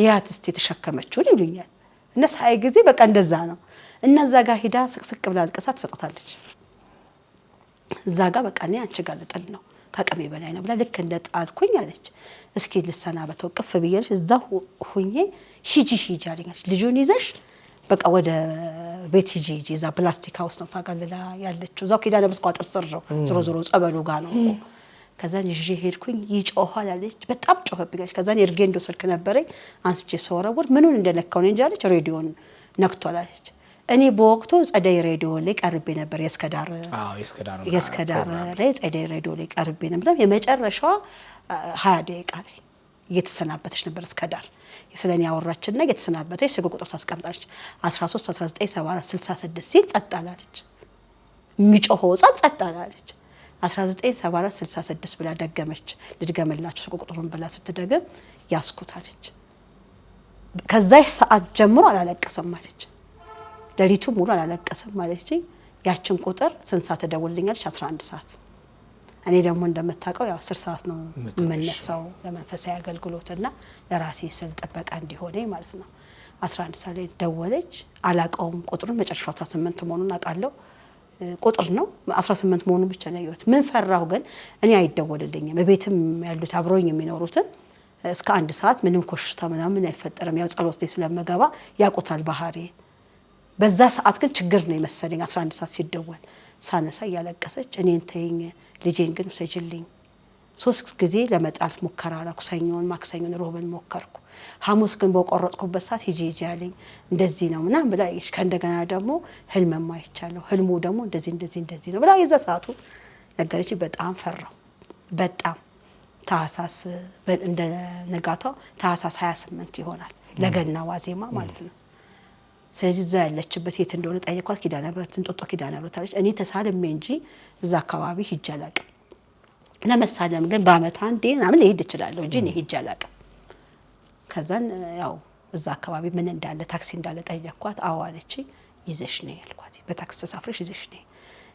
ያትስቲ ተሸከመችው ይሉኛል እና ሳይ ጊዜ በቃ እንደዛ ነው እና እዛ ጋር ሄዳ ስቅስቅ ብላ አልቀሳ ተሰጣታለች እዛ ጋር በቃ እኔ አንቺ ጋር ልጥል ነው ከቀሜ በላይ ነው ብላ ልክ እንደጣልኩኝ አለች እስኪ ልሰናበተው ቅፍ ብዬሽ እዛ ሆኜ ሂጂ አለኛለች ልጁን ይዘሽ በቃ ወደ ቤት ሂጂ እዛ ፕላስቲክ ሃውስ ነው ታጋለላ ያለችው እዛው ኪዳነ ምህረት ቋጥር ስር ነው ዞሮ ጸበሉ ጋር ነው ከዛን ይዤ ሄድኩኝ ይጮሃል አለች በጣም ጮኸብኛለች ከዛን የርጌንዶ ስልክ ነበረኝ አንስቼ ሰወረወር ምኑን እንደነካው እንጂ አለች ሬዲዮን ነክቷል አለች እኔ በወቅቱ ጸደይ ሬዲዮ ላይ ቀርቤ ነበር የስከዳር ላይ ጸደይ ሬዲዮ ላይ ቀርቤ ነበር የመጨረሻው 20 ደቂቃ ላይ እየተሰናበተች ነበር እስከዳር ስለኔ ያወራችና እየተሰናበተች ስልክ ቁጥር ታስቀምጣለች 13 19 74 66 ሲል ጸጣላለች የሚጮኸው ጸጣላለች 1974 66 ብላ ደገመች ልድገመላችሁ ስልክ ቁጥሩን ብላ ስትደገም ያስኩታለች ከዛሽ ሰዓት ጀምሮ አላለቀሰም ማለች ለሊቱ ሙሉ አላለቀሰም ማለች ያችን ቁጥር ስንት ሰዓት ተደውልልኛለች 11 ሰዓት እኔ ደግሞ እንደምታውቀው ያው 10 ሰዓት ነው የምነሳው ለመንፈሳዊ አገልግሎትና ለራሴ ስል ጥበቃ እንዲሆነኝ ማለት ነው 11 ሰዓት ላይ ደወለች አላቀውም ቁጥሩን መጨረሻው 18 መሆኑን አውቃለሁ ቁጥር ነው 18 መሆኑን ብቻ ነው ያዩት ምን ፈራው ግን እኔ አይደወልልኝም በቤትም ያሉት አብሮኝ የሚኖሩትን እስከ 1 ሰዓት ምንም ኮሽታ ምናምን አይፈጠርም ያው ጸሎት ላይ ስለመገባ ያቆታል ባህሪ በዛ ሰዓት ግን ችግር ነው የመሰለኝ 11 ሰዓት ሲደወል ሳነሳ ያለቀሰች እኔን ተይኝ ልጄን ግን ሰጅልኝ 3 ጊዜ ለመጣል ሙከራ አደረኩ ሰኞን ማክሰኞን ሮብን ሞከርኩ ሐሙስ ግን በቆረጥኩበት ሰዓት ሂጂ ያለኝ እንደዚህ ነው ምናምን ብላ ከእንደገና ደግሞ ህልም ማይቻለው ህልሙ ደግሞ እንደዚህ ነው ብላ የዛ ሰዓቱ ነገረች በጣም ፈራው በጣም ታሳስ እንደ ነጋታው ታሳስ 28 ይሆናል ለገና ዋዜማ ማለት ነው ስለዚህ እዛ ያለችበት የት እንደሆነ ጠየኳት ኪዳነ ምህረት እንጦጦ ኪዳነ ምህረት አለች እኔ ተሳልሜ እንጂ እዛ አካባቢ ሂጅ አላውቅም ለመሳለም ግን በአመት አንዴ ምናምን ልሄድ እችላለሁ እንጂ እኔ ሂጅ አላውቅም ከዛን ያው እዛ አካባቢ ምን እንዳለ ታክሲ እንዳለ ጠየኳት አዎ አለች ይዘሽ ነይ ያልኳት በታክሲ ተሳፍረሽ ይዘሽ ነይ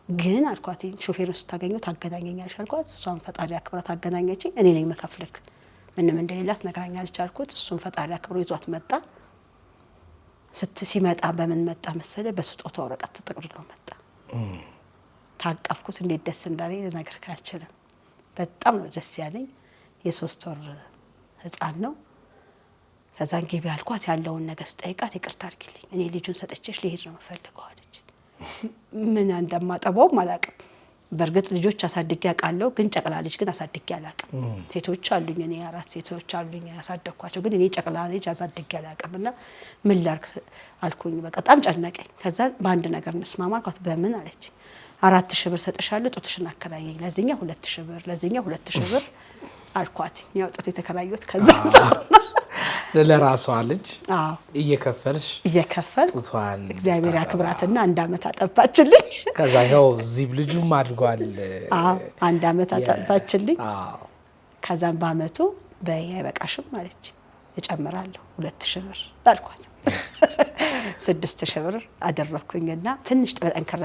ግን አልኳት ሾፌሩን ስታገኘው ታገናኘኛለሽ አልኳት። እሷን ፈጣሪ አክብራ ታገናኘችኝ። እኔ ነኝ መከፍልክ ምንም እንደሌላት ነግራኛለች አልኩት። እሱን ፈጣሪ አክብሮ ይዟት መጣ። ሲመጣ በምን መጣ መሰለ? በስጦታ ወረቀት ተጠቅልሎ መጣ። ታቀፍኩት። እንዴት ደስ እንዳለኝ ልነግርህ አልችልም። በጣም ነው ደስ ያለኝ። የ3 ወር ህፃን ነው። ከዛን ግቢ አልኳት። ያለውን ነገር ስጠይቃት ይቅርታ አድርጊልኝ እኔ ልጁን ሰጥቼሽ ልሄድ ነው የምፈልገው አለች። ምን እንደማጠባውም አላውቅም። በርግጥ ልጆች አሳድጌ አውቃለሁ፣ ግን ጨቅላ ልጅ ግን አሳድጌ አላውቅም። ሴቶች አሉኝ፣ እኔ 4 ሴቶች አሉኝ ያሳደግኳቸው፣ ግን እኔ ጨቅላ ልጅ አሳድጌ አላውቅምና ምን ላድርግ አልኩኝ። በጣም ጨነቀኝ። ከዛ በአንድ ነገር እንስማማ አልኳት። በምን አለች። 4000 ብር ሰጥሻለሁ ጡትሽን አከራየኝ፣ ለዚህኛው 2000 ብር፣ ለዚህኛው 2000 ብር አልኳት። ያው ጡት የተከራየሁት ከዛ ለራሷ ልጅ እየከፈልሽ ጡቷን እግዚአብሔር ያክብራትና 1 አመት አጠባችልኝ። ከዛ ያው እዚህ ልጁም አድጓል። 1 አመት አጠባችልኝ። ከዛም በአመቱ በያይበቃሽም ማለች እጨምራለሁ 2000 ብር አልኳት። 6000 ብር አደረኩኝና ትንሽ ጠንከረ።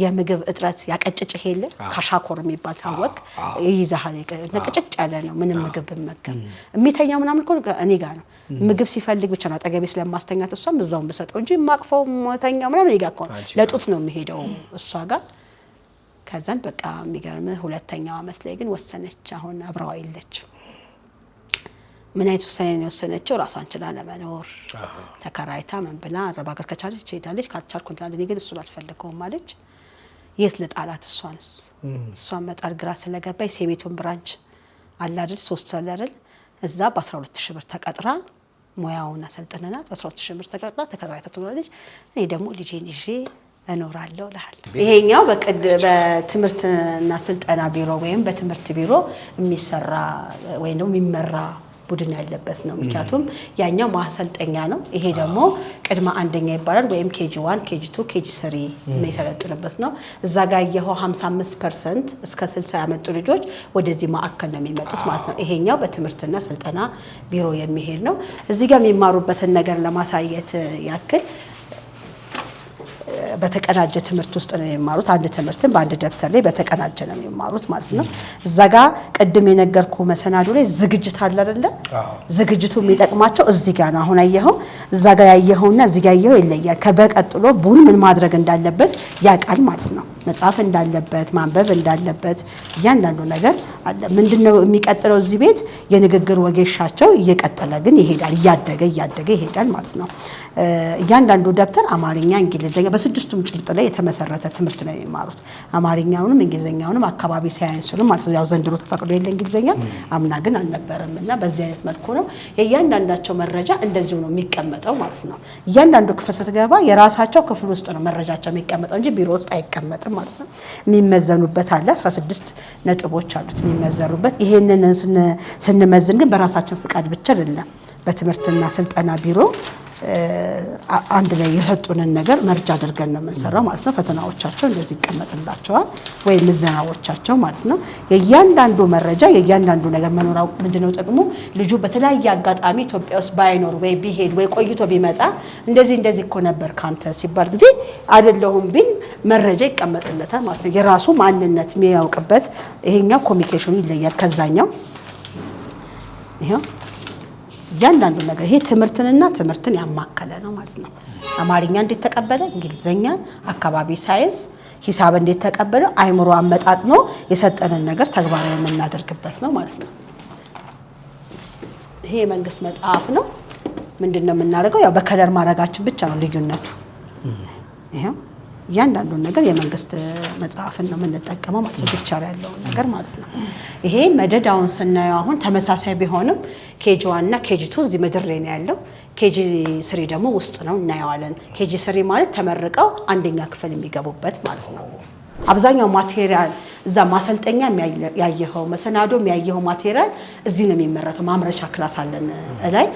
የምግብ እጥረት ያቀጭጭህ የለ ካሻኮር የሚባል ታወቅ ይይዛል። ነቀጭጭ ያለ ነው። ምንም ምግብ በመገብ የሚተኛው ምናምን እኮ እኔ ጋር ነው። ምግብ ሲፈልግ ብቻ ነው አጠገቤ ስለማስተኛት እሷም እዛው መሰጠው እንጂ ማቅፈው ተኛው ምናምን ይጋ እኮ ለጡት ነው የሚሄደው እሷ ጋር። ከዛን በቃ የሚገርም 2ኛው አመት ላይ ግን ወሰነች። አሁን አብረው አይለች። ምን አይነት ውሳኔ ነው የወሰነችው? ራሷን ችላ ለመኖር ተከራይታ ምን ብላ አረብ ሀገር ከቻለች ትሄዳለች፣ ካልቻልኩ እንትን እኔ ግን እሱን አልፈልገውም ማለች። የት ልጣላት? እሷን መጣል ግራ ስለገባኝ ሴቤቱን ብራንች አለ አይደል 3 አለ አይደል እዛ በ12000 ብር ተቀጥራ ሙያውን አሰልጥነናት በ12000 ብር ተቀጥራ ተከራይታ ትኖራለች። እኔ ደግሞ ልጄን ይዤ እኖራለሁ ለሃል። ይሄኛው በትምህርትና ስልጠና ቢሮ ወይም በትምህርት ቢሮ የሚሰራ ወይም ደግሞ የሚመራ ቡድን ያለበት ነው። ምክንያቱም ያኛው ማሰልጠኛ ነው። ይሄ ደግሞ ቅድመ አንደኛ ይባላል ወይም KG1 KG2 KG3 የሚሰለጥኑበት ነው። እዛ ጋር ያየኸው 55% እስከ 60 ያመጡ ልጆች ወደዚህ ማዕከል ነው የሚመጡት ማለት ነው። ይሄኛው በትምህርትና ስልጠና ቢሮ የሚሄድ ነው። እዚህ ጋር የሚማሩበትን ነገር ለማሳየት ያክል በተቀናጀ ትምህርት ውስጥ ነው የሚማሩት። አንድ ትምህርትን በአንድ ደብተር ላይ በተቀናጀ ነው የሚማሩት ማለት ነው። እዛ ጋር ቅድም የነገርኩ መሰናዱ ላይ ዝግጅት አለ አይደለ? ዝግጅቱ የሚጠቅማቸው እዚህ ጋር ነው። አሁን አየኸው እዛ ጋር ያየኸውና እዚህ ጋር ያየኸው ይለያል። ከበቀጥሎ ምን ማድረግ እንዳለበት ያውቃል ማለት ነው። መጻፍ እንዳለበት፣ ማንበብ እንዳለበት እያንዳንዱ ነገር አለ። ምንድነው የሚቀጥለው? እዚህ ቤት የንግግር ወጌሻቸው እየቀጠለ ግን ይሄዳል፣ እያደገ ይሄዳል ማለት ነው። እያንዳንዱ ደብተር አማርኛ፣ እንግሊዘኛ በስድስቱም ጭብጥ ላይ የተመሰረተ ትምህርት ነው የሚማሩት። አማርኛውንም እንግሊዘኛውንም አካባቢ ሳይንሱንም ማለት ነው። ያው ዘንድሮ ተፈቅዶ የለ እንግሊዘኛ አምና ግን አልነበረምና በዚህ አይነት መልኩ ነው የእያንዳንዳቸው መረጃ እንደዚሁ ነው የሚቀመጠው ማለት ነው። እያንዳንዱ ክፍል ስትገባ የራሳቸው ክፍል ውስጥ ነው መረጃቸው የሚቀመጠው እንጂ ቢሮ ውስጥ አይቀመጥም ማለት ነው። የሚመዘኑበት አለ 16 ነጥቦች አሉት የሚመዘኑበት። ይሄንን ስንመዝን ግን በራሳችን ፍቃድ ብቻ አይደለም። በትምህርትና ስልጠና ቢሮ አንድ ላይ የሰጡንን ነገር መርጃ አድርገን ነው የምንሰራው ማለት ነው። ፈተናዎቻቸው እንደዚህ ይቀመጥላቸዋል ወይ ምዘናዎቻቸው ማለት ነው። የእያንዳንዱ መረጃ የእያንዳንዱ ነገር መኖራው ምንድነው ጥቅሙ? ልጁ በተለያየ አጋጣሚ ኢትዮጵያ ውስጥ ባይኖር ወይ ቢሄድ ወይ ቆይቶ ቢመጣ እንደዚህ እኮ ነበር ካንተ ሲባል ጊዜ አይደለሁም ቢል መረጃ ይቀመጥለታል ማለት ነው። የራሱ ማንነት የሚያውቅበት። ይሄኛው ኮሚኒኬሽኑ ይለያል ከዛኛው። ይሄው እያንዳንዱ ነገር ይሄ ትምህርትን ያማከለ ነው ማለት ነው። አማርኛ እንዴት ተቀበለ፣ እንግሊዘኛ፣ አካባቢ ሳይንስ፣ ሂሳብ እንዴት ተቀበለ፣ አይምሮ አመጣጥኖ የሰጠንን ነገር ተግባራዊ የምናደርግበት ነው ማለት ነው። ይሄ የመንግስት መጽሐፍ ነው። ምንድነው የምናደርገው? ያው በከለር ማድረጋችን ብቻ ነው ልዩነቱ። ይሄው እያንዳንዱ ነገር የመንግስት መጽሐፍን ነው የምንጠቀመው ማለት ነው። ፒክቸር ያለው ነገር ማለት ነው። ይሄ መደዳውን ስናየው አሁን ተመሳሳይ ቢሆንም KG1 እና KG2 እዚህ ምድር ላይ ነው ያለው። KG3 ደግሞ ውስጥ ነው እናየዋለን። KG3 ማለት ተመርቀው አንደኛ ክፍል የሚገቡበት ማለት ነው። አብዛኛው ማቴሪያል እዛ ማሰልጠኛ ያየኸው መሰናዶ ያየኸው ማቴሪያል እዚህ ነው የሚመረተው። ማምረቻ ክላስ አለን ላይ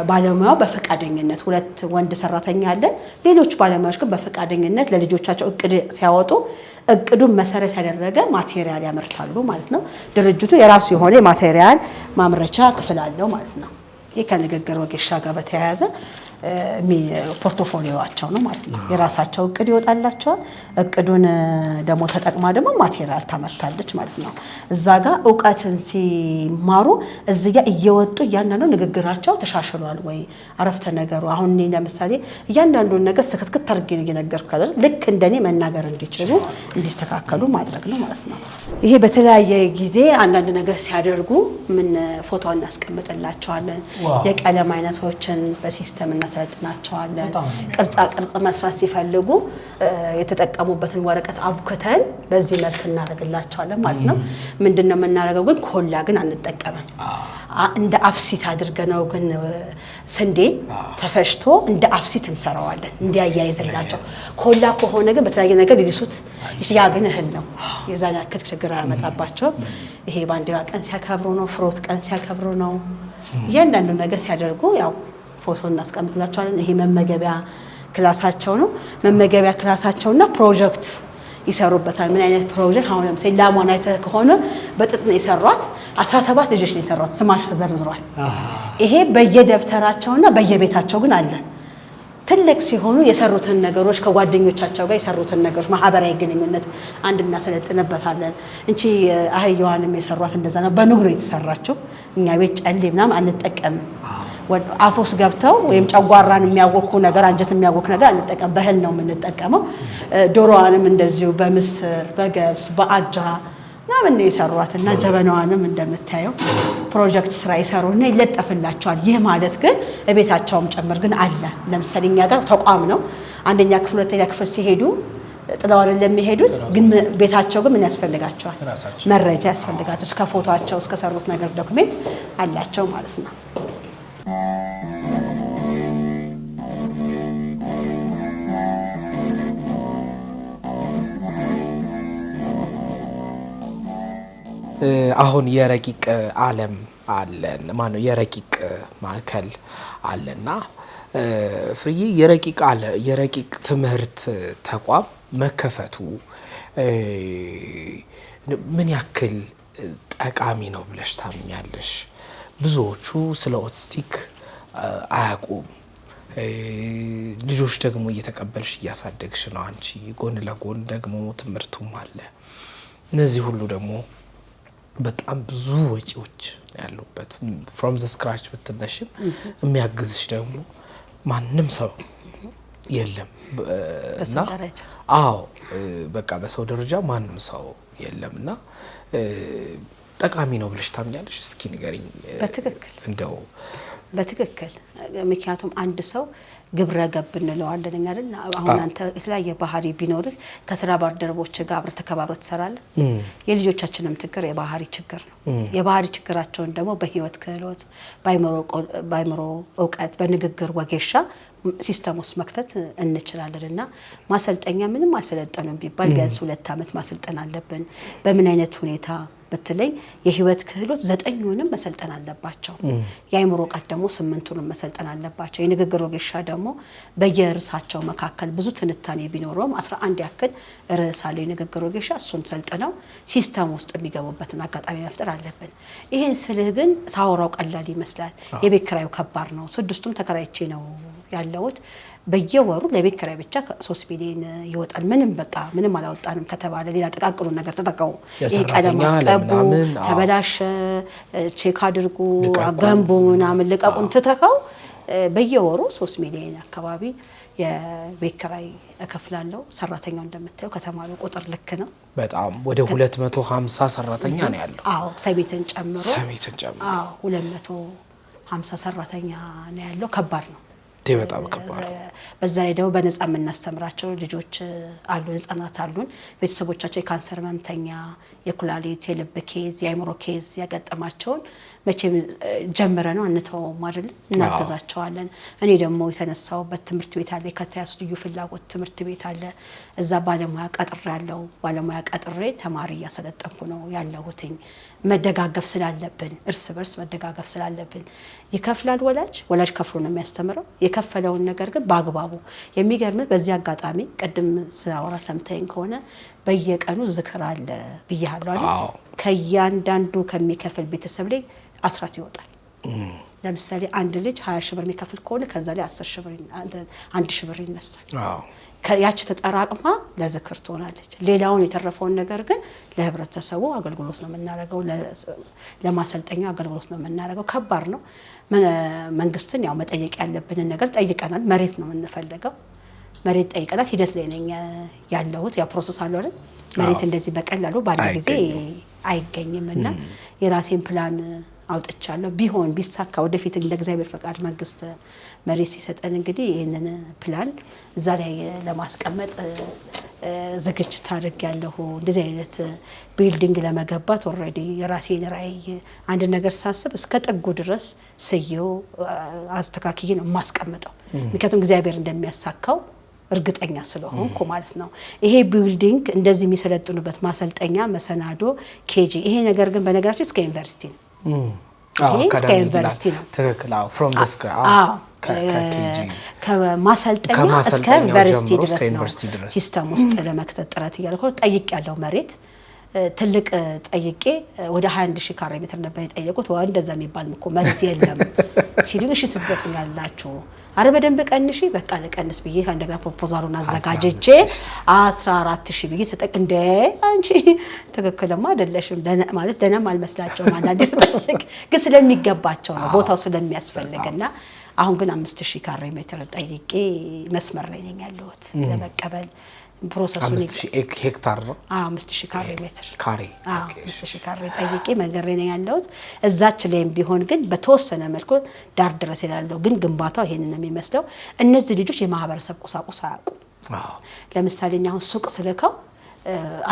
ባለሙያው በፈቃደኝነት 2 ወንድ ሰራተኛ አለን። ሌሎች ባለሙያዎች ግን በፈቃደኝነት ለልጆቻቸው እቅድ ሲያወጡ እቅዱን መሰረት ያደረገ ማቴሪያል ያመርታሉ ማለት ነው። ድርጅቱ የራሱ የሆነ ማቴሪያል ማምረቻ ክፍል አለው ማለት ነው። ይሄ ከንግግር ወጌሻ ጋር በተያያዘ ፖርቶፎሊዮዋቸው ነው ማለት ነው። የራሳቸው እቅድ ይወጣላቸዋል። እቅዱን ደግሞ ተጠቅማ ደግሞ ማቴሪያል ታመርታለች ማለት ነው። እዛ ጋር እውቀትን ሲማሩ እዚህ ጋር እየወጡ እያንዳንዱ ንግግራቸው ተሻሽሏል ወይ አረፍተ ነገሩ አሁን እኔ ለምሳሌ እያንዳንዱን ነገር ስክትክት አድርጌ ነው እየነገርኩ አይደል ልክ እንደኔ መናገር እንዲችሉ እንዲስተካከሉ ማድረግ ነው ማለት ነው። ይሄ በተለያየ ጊዜ አንዳንድ ነገር ሲያደርጉ ምን ፎቶ እናስቀምጥላቸዋለን። የቀለም አይነቶችን በሲስተም እናሰልጥናቸዋለን። ቅርጻ ቅርጽ መስራት ሲፈልጉ የተጠቀሙበትን ወረቀት አቡክተን በዚህ መልክ እናደርግላቸዋለን ማለት ነው። ምንድነው የምናደርገው ግን ኮላ ግን አንጠቀምም። እንደ አብሲት አድርገነው ግን ስንዴ ተፈሽቶ እንደ አብሲት እንሰራዋለን እንዲያያይዝላቸው። ኮላ ከሆነ ግን በተለያየ ነገር ሊልሱት ያ ግን እህል ነው። የዛን ያክል ችግር አያመጣባቸውም። ይሄ ባንዲራ ቀን ሲያከብሩ ነው፣ ፍሮት ቀን ሲያከብሩ ነው። እያንዳንዱ ነገር ሲያደርጉ ያው ፎቶ እናስቀምጥላቸዋለን። ይሄ መመገቢያ ክላሳቸው ነው። መመገቢያ ክላሳቸውና ፕሮጀክት ይሰሩበታል። ምን አይነት ፕሮጀክት? አሁን ለምሳሌ ላሟን አይተህ ከሆነ በጥጥ ነው የሰሯት። 17 ልጆች ነው የሰሯት። ስማቸው ተዘርዝሯል። ይሄ በየደብተራቸውና በየቤታቸው ግን አለ። ትልቅ ሲሆኑ የሰሩትን ነገሮች ከጓደኞቻቸው ጋር የሰሩትን ነገሮች ማህበራዊ ግንኙነት አንድ እናሰለጥንበታለን። እንቺ አህያዋንም የሰሯት እንደዛ ነው። በኑግ ነው የተሰራቸው። እኛ ቤት ጨሌ ምናምን አንጠቀምም። አፎስ ገብተው ወይም ጨጓራን የሚያወኩ ነገር አንጀት የሚያወክ ነገር አንጠቀም። በእህል ነው የምንጠቀመው። ዶሮዋንም እንደዚሁ በምስር በገብስ በአጃ ምናምን ነው የሰሯትና ጀበናዋንም እንደምታየው ፕሮጀክት ስራ ይሰሩና ይለጠፍላቸዋል። ይህ ማለት ግን ቤታቸውም ጭምር ግን አለ። ለምሳሌ እኛ ጋር ተቋም ነው። አንደኛ ክፍል ሁለተኛ ክፍል ሲሄዱ ጥለዋል ለሚሄዱት ግን ቤታቸው ግን ምን ያስፈልጋቸዋል? መረጃ ያስፈልጋቸው። እስከ ፎቶአቸው እስከ ሰሩት ነገር ዶክሜንት አላቸው ማለት ነው። አሁን የረቂቅ ዓለም አለን ማነው የረቂቅ ማዕከል አለና ፍርዬ የረቂቅ ትምህርት ተቋም መከፈቱ ምን ያክል ጠቃሚ ነው ብለሽ ታምኛለሽ? ብዙዎቹ ስለ ኦቲስቲክ አያውቁም። ልጆች ደግሞ እየተቀበልሽ እያሳደግሽ ነው አንቺ። ጎን ለጎን ደግሞ ትምህርቱም አለ። እነዚህ ሁሉ ደግሞ በጣም ብዙ ወጪዎች ያሉበት from the scratch ብትነሽም የሚያግዝሽ ደግሞ ማንም ሰው የለም እና አዎ በቃ በሰው ደረጃ ማንም ሰው የለምና ጠቃሚ ነው ብለሽ ታምኛለሽ? እስኪ ንገሪኝ። በትክክል እንደው በትክክል ምክንያቱም አንድ ሰው ግብረ ገብ እንለዋለን እኛ አይደል? አሁን አንተ የተለያየ ባህሪ ቢኖርህ ከስራ ባልደረቦች ጋር አብረህ ተከባብረህ ትሰራለህ። የልጆቻችንም ችግር የባህሪ ችግር ነው። የባህሪ ችግራቸውን ደግሞ በህይወት ክህሎት ባይምሮ እውቀት በንግግር ወጌሻ ሲስተም ውስጥ መክተት እንችላለንና ማሰልጠኛ ምንም አልሰለጠኑም ቢባል ቢያንስ 2 አመት ማሰልጠን አለብን። በምን አይነት ሁኔታ በተለይ የህይወት ክህሎት 9ኙንም መሰልጠን አለባቸው። የአይምሮ እውቀት ደግሞ 8ኙንም መሰልጠን አለባቸው። የንግግር ወጌሻ ደግሞ በየርሳቸው መካከል ብዙ ትንታኔ ቢኖረውም 11 ያክል ርዕስ አለው የንግግር ወጌሻ። እሱን ሰልጥነው ሲስተም ውስጥ የሚገቡበትን አጋጣሚ መፍጠር አለብን። ይሄን ስልህ ግን ሳወራው ቀላል ይመስላል። የቤት ኪራዩ ከባድ ነው። 6ቱም ተከራይቼ ነው ያለውት። በየወሩ ለቤት ኪራይ ብቻ 3 ሚሊዮን ይወጣል። ምንም አላወጣንም ከተባለ ሌላ ጥቃቅኑ ነገር ተጠቀሙ። ይሄ ቀለም አስቀቡ፣ ተበላሸ፣ ቼክ አድርጉ፣ ገንቡ ምናምን ልቀቁን ትተካው በየወሩ 3 ሚሊዮን አካባቢ የቤት ኪራይ እከፍላለሁ። ሰራተኛው እንደምታየው ከተማሩ ቁጥር ልክ ነው። በጣም ወደ 250 ሰራተኛ ነው ያለው። አዎ ሰሚትን ጨምሮ አዎ 250 ሰራተኛ ነው ያለው። ከባድ ነው። በጣም ከባድ። በዛ ላይ ደግሞ በነፃ የምናስተምራቸው ልጆች አሉ፣ ህፃናት አሉን። ቤተሰቦቻቸው የካንሰር ህመምተኛ፣ የኩላሊት፣ የልብ ኬዝ፣ የአይምሮ ኬዝ ያጋጠማቸውን መቼም ጀምረ ነው አንተውም አይደል? እናገዛቸዋለን። እኔ ደግሞ የተነሳውበት ትምህርት ቤት አለ፣ የከተያስ ልዩ ፍላጎት ትምህርት ቤት አለ። እዛ ባለሙያ ቀጥሬ ተማሪ እያሰለጠንኩ ነው ያለሁትኝ። መደጋገፍ ስላለብን እርስ በርስ መደጋገፍ ስላለብን ይከፍላል ወላጅ ከፍሎ ነው የሚያስተምረው። የከፈለውን ነገር ግን በአግባቡ የሚገርም በዚህ አጋጣሚ ቅድም ስራውራ ሰምተኝ ከሆነ በየቀኑ ዝክር አለ ብያለሁ አይደል? ከያንዳንዱ ከሚከፍል ቤተሰብ ላይ አስራት ይወጣል። ለምሳሌ አንድ ልጅ 20 ሺህ ብር የሚከፍል ከሆነ ከዛ ላይ 10 ሺህ ብር 1 ሺህ ብር ይነሳል። ያቺ ተጠራቅማ ለዝክር ትሆናለች። ሌላውን የተረፈውን ነገር ግን ለህብረተሰቡ አገልግሎት ነው የምናደርገው፣ ለማሰልጠኛ አገልግሎት ነው የምናደርገው። ከባድ ነው። መንግስትን ያው መጠየቅ ያለብንን ነገር ጠይቀናል። መሬት ነው የምንፈልገው፣ መሬት ጠይቀናል። ሂደት ላይ ነኝ ያለሁት። ያው ፕሮሰስ አለ አይደል? መሬት እንደዚህ በቀላሉ ባንድ ጊዜ አይገኝምና የራሴን ፕላን አውጥቻለሁ። ቢሆን ቢሳካ ወደፊት እንደ እግዚአብሔር ፈቃድ መንግስት መሬት ሲሰጠን እንግዲህ ይሄንን ፕላን እዛ ላይ ለማስቀመጥ ዝግጅት አድርጌያለሁ። እንደዚህ አይነት ቢልዲንግ ለመገንባት ኦልሬዲ የራሴን ራዕይ አንድ ነገር ሳስብ እስከ ጥጉ ድረስ ስየው አስተካክዬ ነው የማስቀምጠው። ምክንያቱም እግዚአብሔር እንደሚያሳካው እርግጠኛ ስለሆንኩ ማለት ነው። ይሄ ቢልዲንግ እንደዚህ የሚሰለጥኑበት ማሰልጠኛ መሰናዶ ኬጂ፣ ይሄ ነገር ግን በነገራችን እስከ ዩኒቨርሲቲ ነው። ይሄ እስከ ዩኒቨርሲቲ ነው። ትክክል። ፍሮም ዘ ስክራች ከማሰልጠኛ እስከ ዩኒቨርሲቲ ድረስ ነው ሲስተም ውስጥ ለመክተት ጥረት እያደረኩ ጠይቄያለሁ። መሬት ትልቅ ጠይቄ ወደ 21000 ካሬ ሜትር ነበር የጠየቁት። ወይ እንደዛ የሚባል እኮ መሬት የለም ሲሉኝ እሺ ስትሰጡኛላችሁ? አረ በደንብ ቀንሺ። በቃ ለቀንስ ብዬ እንደገና ፕሮፖዛሉን አዘጋጅቼ 14000 ብዬ ሰጠቅ። እንደ አንቺ ትክክለማ አይደለሽም ማለት ደህናም አልመስላቸውም። አንዳንዴ ግን ስለሚገባቸው ነው ቦታው ስለሚያስፈልግና አሁን ግን 5000 ካሬ ሜትር ጠይቄ መስመር ላይ ነኝ ያለሁት ለመቀበል። ፕሮሰሱ 5000 ሄክታር ነው። 5000 ካሬ ሜትር ካሬ 5000 ካሬ ጠይቄ መንገሬ ነኝ ያለሁት። እዛች ላይም ቢሆን ግን በተወሰነ መልኩ ዳር ድረስ ይላልው። ግን ግንባታው ይሄንን ነው የሚመስለው። እነዚህ ልጆች የማህበረሰብ ቁሳቁስ አያውቁ። ለምሳሌ አሁን ሱቅ ስልከው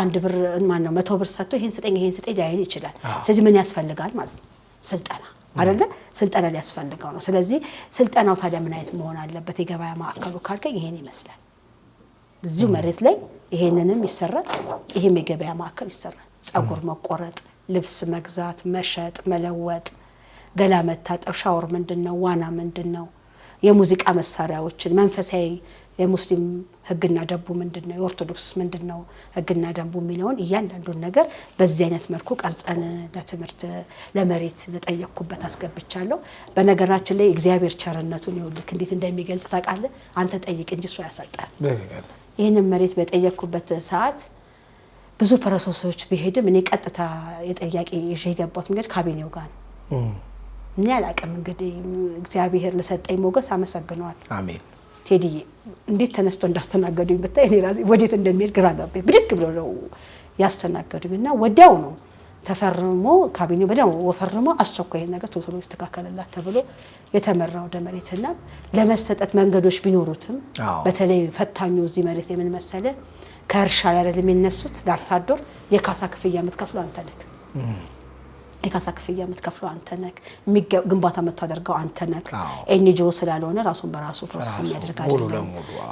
አንድ ብር ማን ነው 100 ብር ሰጥቶ ይሄን ስጠኝ ሊያይል ይችላል። ስለዚህ ምን ያስፈልጋል ማለት ነው? ስልጠና አይደለ? ስልጠና ሊያስፈልገው ነው። ስለዚህ ስልጠናው ታዲያ ምን አይነት መሆን አለበት? የገበያ ማዕከሉ ካልከኝ ይሄን ይመስላል። እዚሁ መሬት ላይ ይሄንንም ይሰራል፣ ይሄም የገበያ ማዕከል ይሰራል። ጸጉር መቆረጥ፣ ልብስ መግዛት፣ መሸጥ፣ መለወጥ፣ ገላ መታጠብ፣ ሻወር ምንድነው፣ ዋና ምንድነው፣ የሙዚቃ መሳሪያዎችን መንፈሳዊ የሙስሊም ህግና ደንቡ ምንድነው፣ የኦርቶዶክስ ምንድነው ህግና ደንቡ የሚለውን እያንዳንዱን ነገር በዚህ አይነት መልኩ ቀርጸን ለትምህርት ለመሬት ለጠየቅኩበት አስገብቻለሁ። በነገራችን ላይ እግዚአብሔር ቸርነቱን ይወልክ እንዴት እንደሚገልጽ ታውቃለህ? አንተ ጠይቅ እንጂ እሱ ያሳጣል። ይሄንን መሬት በጠየቅኩበት ሰዓት ብዙ ፕሮሰሶች ቢሄድም እኔ ቀጥታ የጠያቂ ይዤ የገባሁት መንገድ ካቢኔው ጋር ነው። እኔ አላውቅም እንግዲህ እግዚአብሔር ለሰጠኝ ሞገስ አመሰግነዋል። አሜን። ቴዲዬ እንዴት ተነስተው እንዳስተናገዱኝ ብታይ እኔ ራሴ ወዴት እንደሚሄድ ግራ ገባኝ። ብድግ ብለው ነው ያስተናገዱኝና ወዲያው ነው ተፈርሞ ካቢኔው በደው ወፈርሞ አስቸኳይ ነገር ቶሎ ይስተካከለላት ተብሎ የተመራው ወደ መሬትና ለመሰጠት መንገዶች ቢኖሩትም በተለይ ፈታኙ እዚህ መሬት የምን መሰለ ከእርሻ ያለ የሚነሱት ዳርሳዶር የካሳ ክፍያ የምትከፍለው አንተ ነህ። የካሳ ክፍያ የምትከፍለው አንተ ነህ። ግንባታ የምታደርገው አንተ ነህ። ኤንጂኦ ስላልሆነ ራሱን በራሱ ፕሮሰስ የሚያደርግ አይደለም።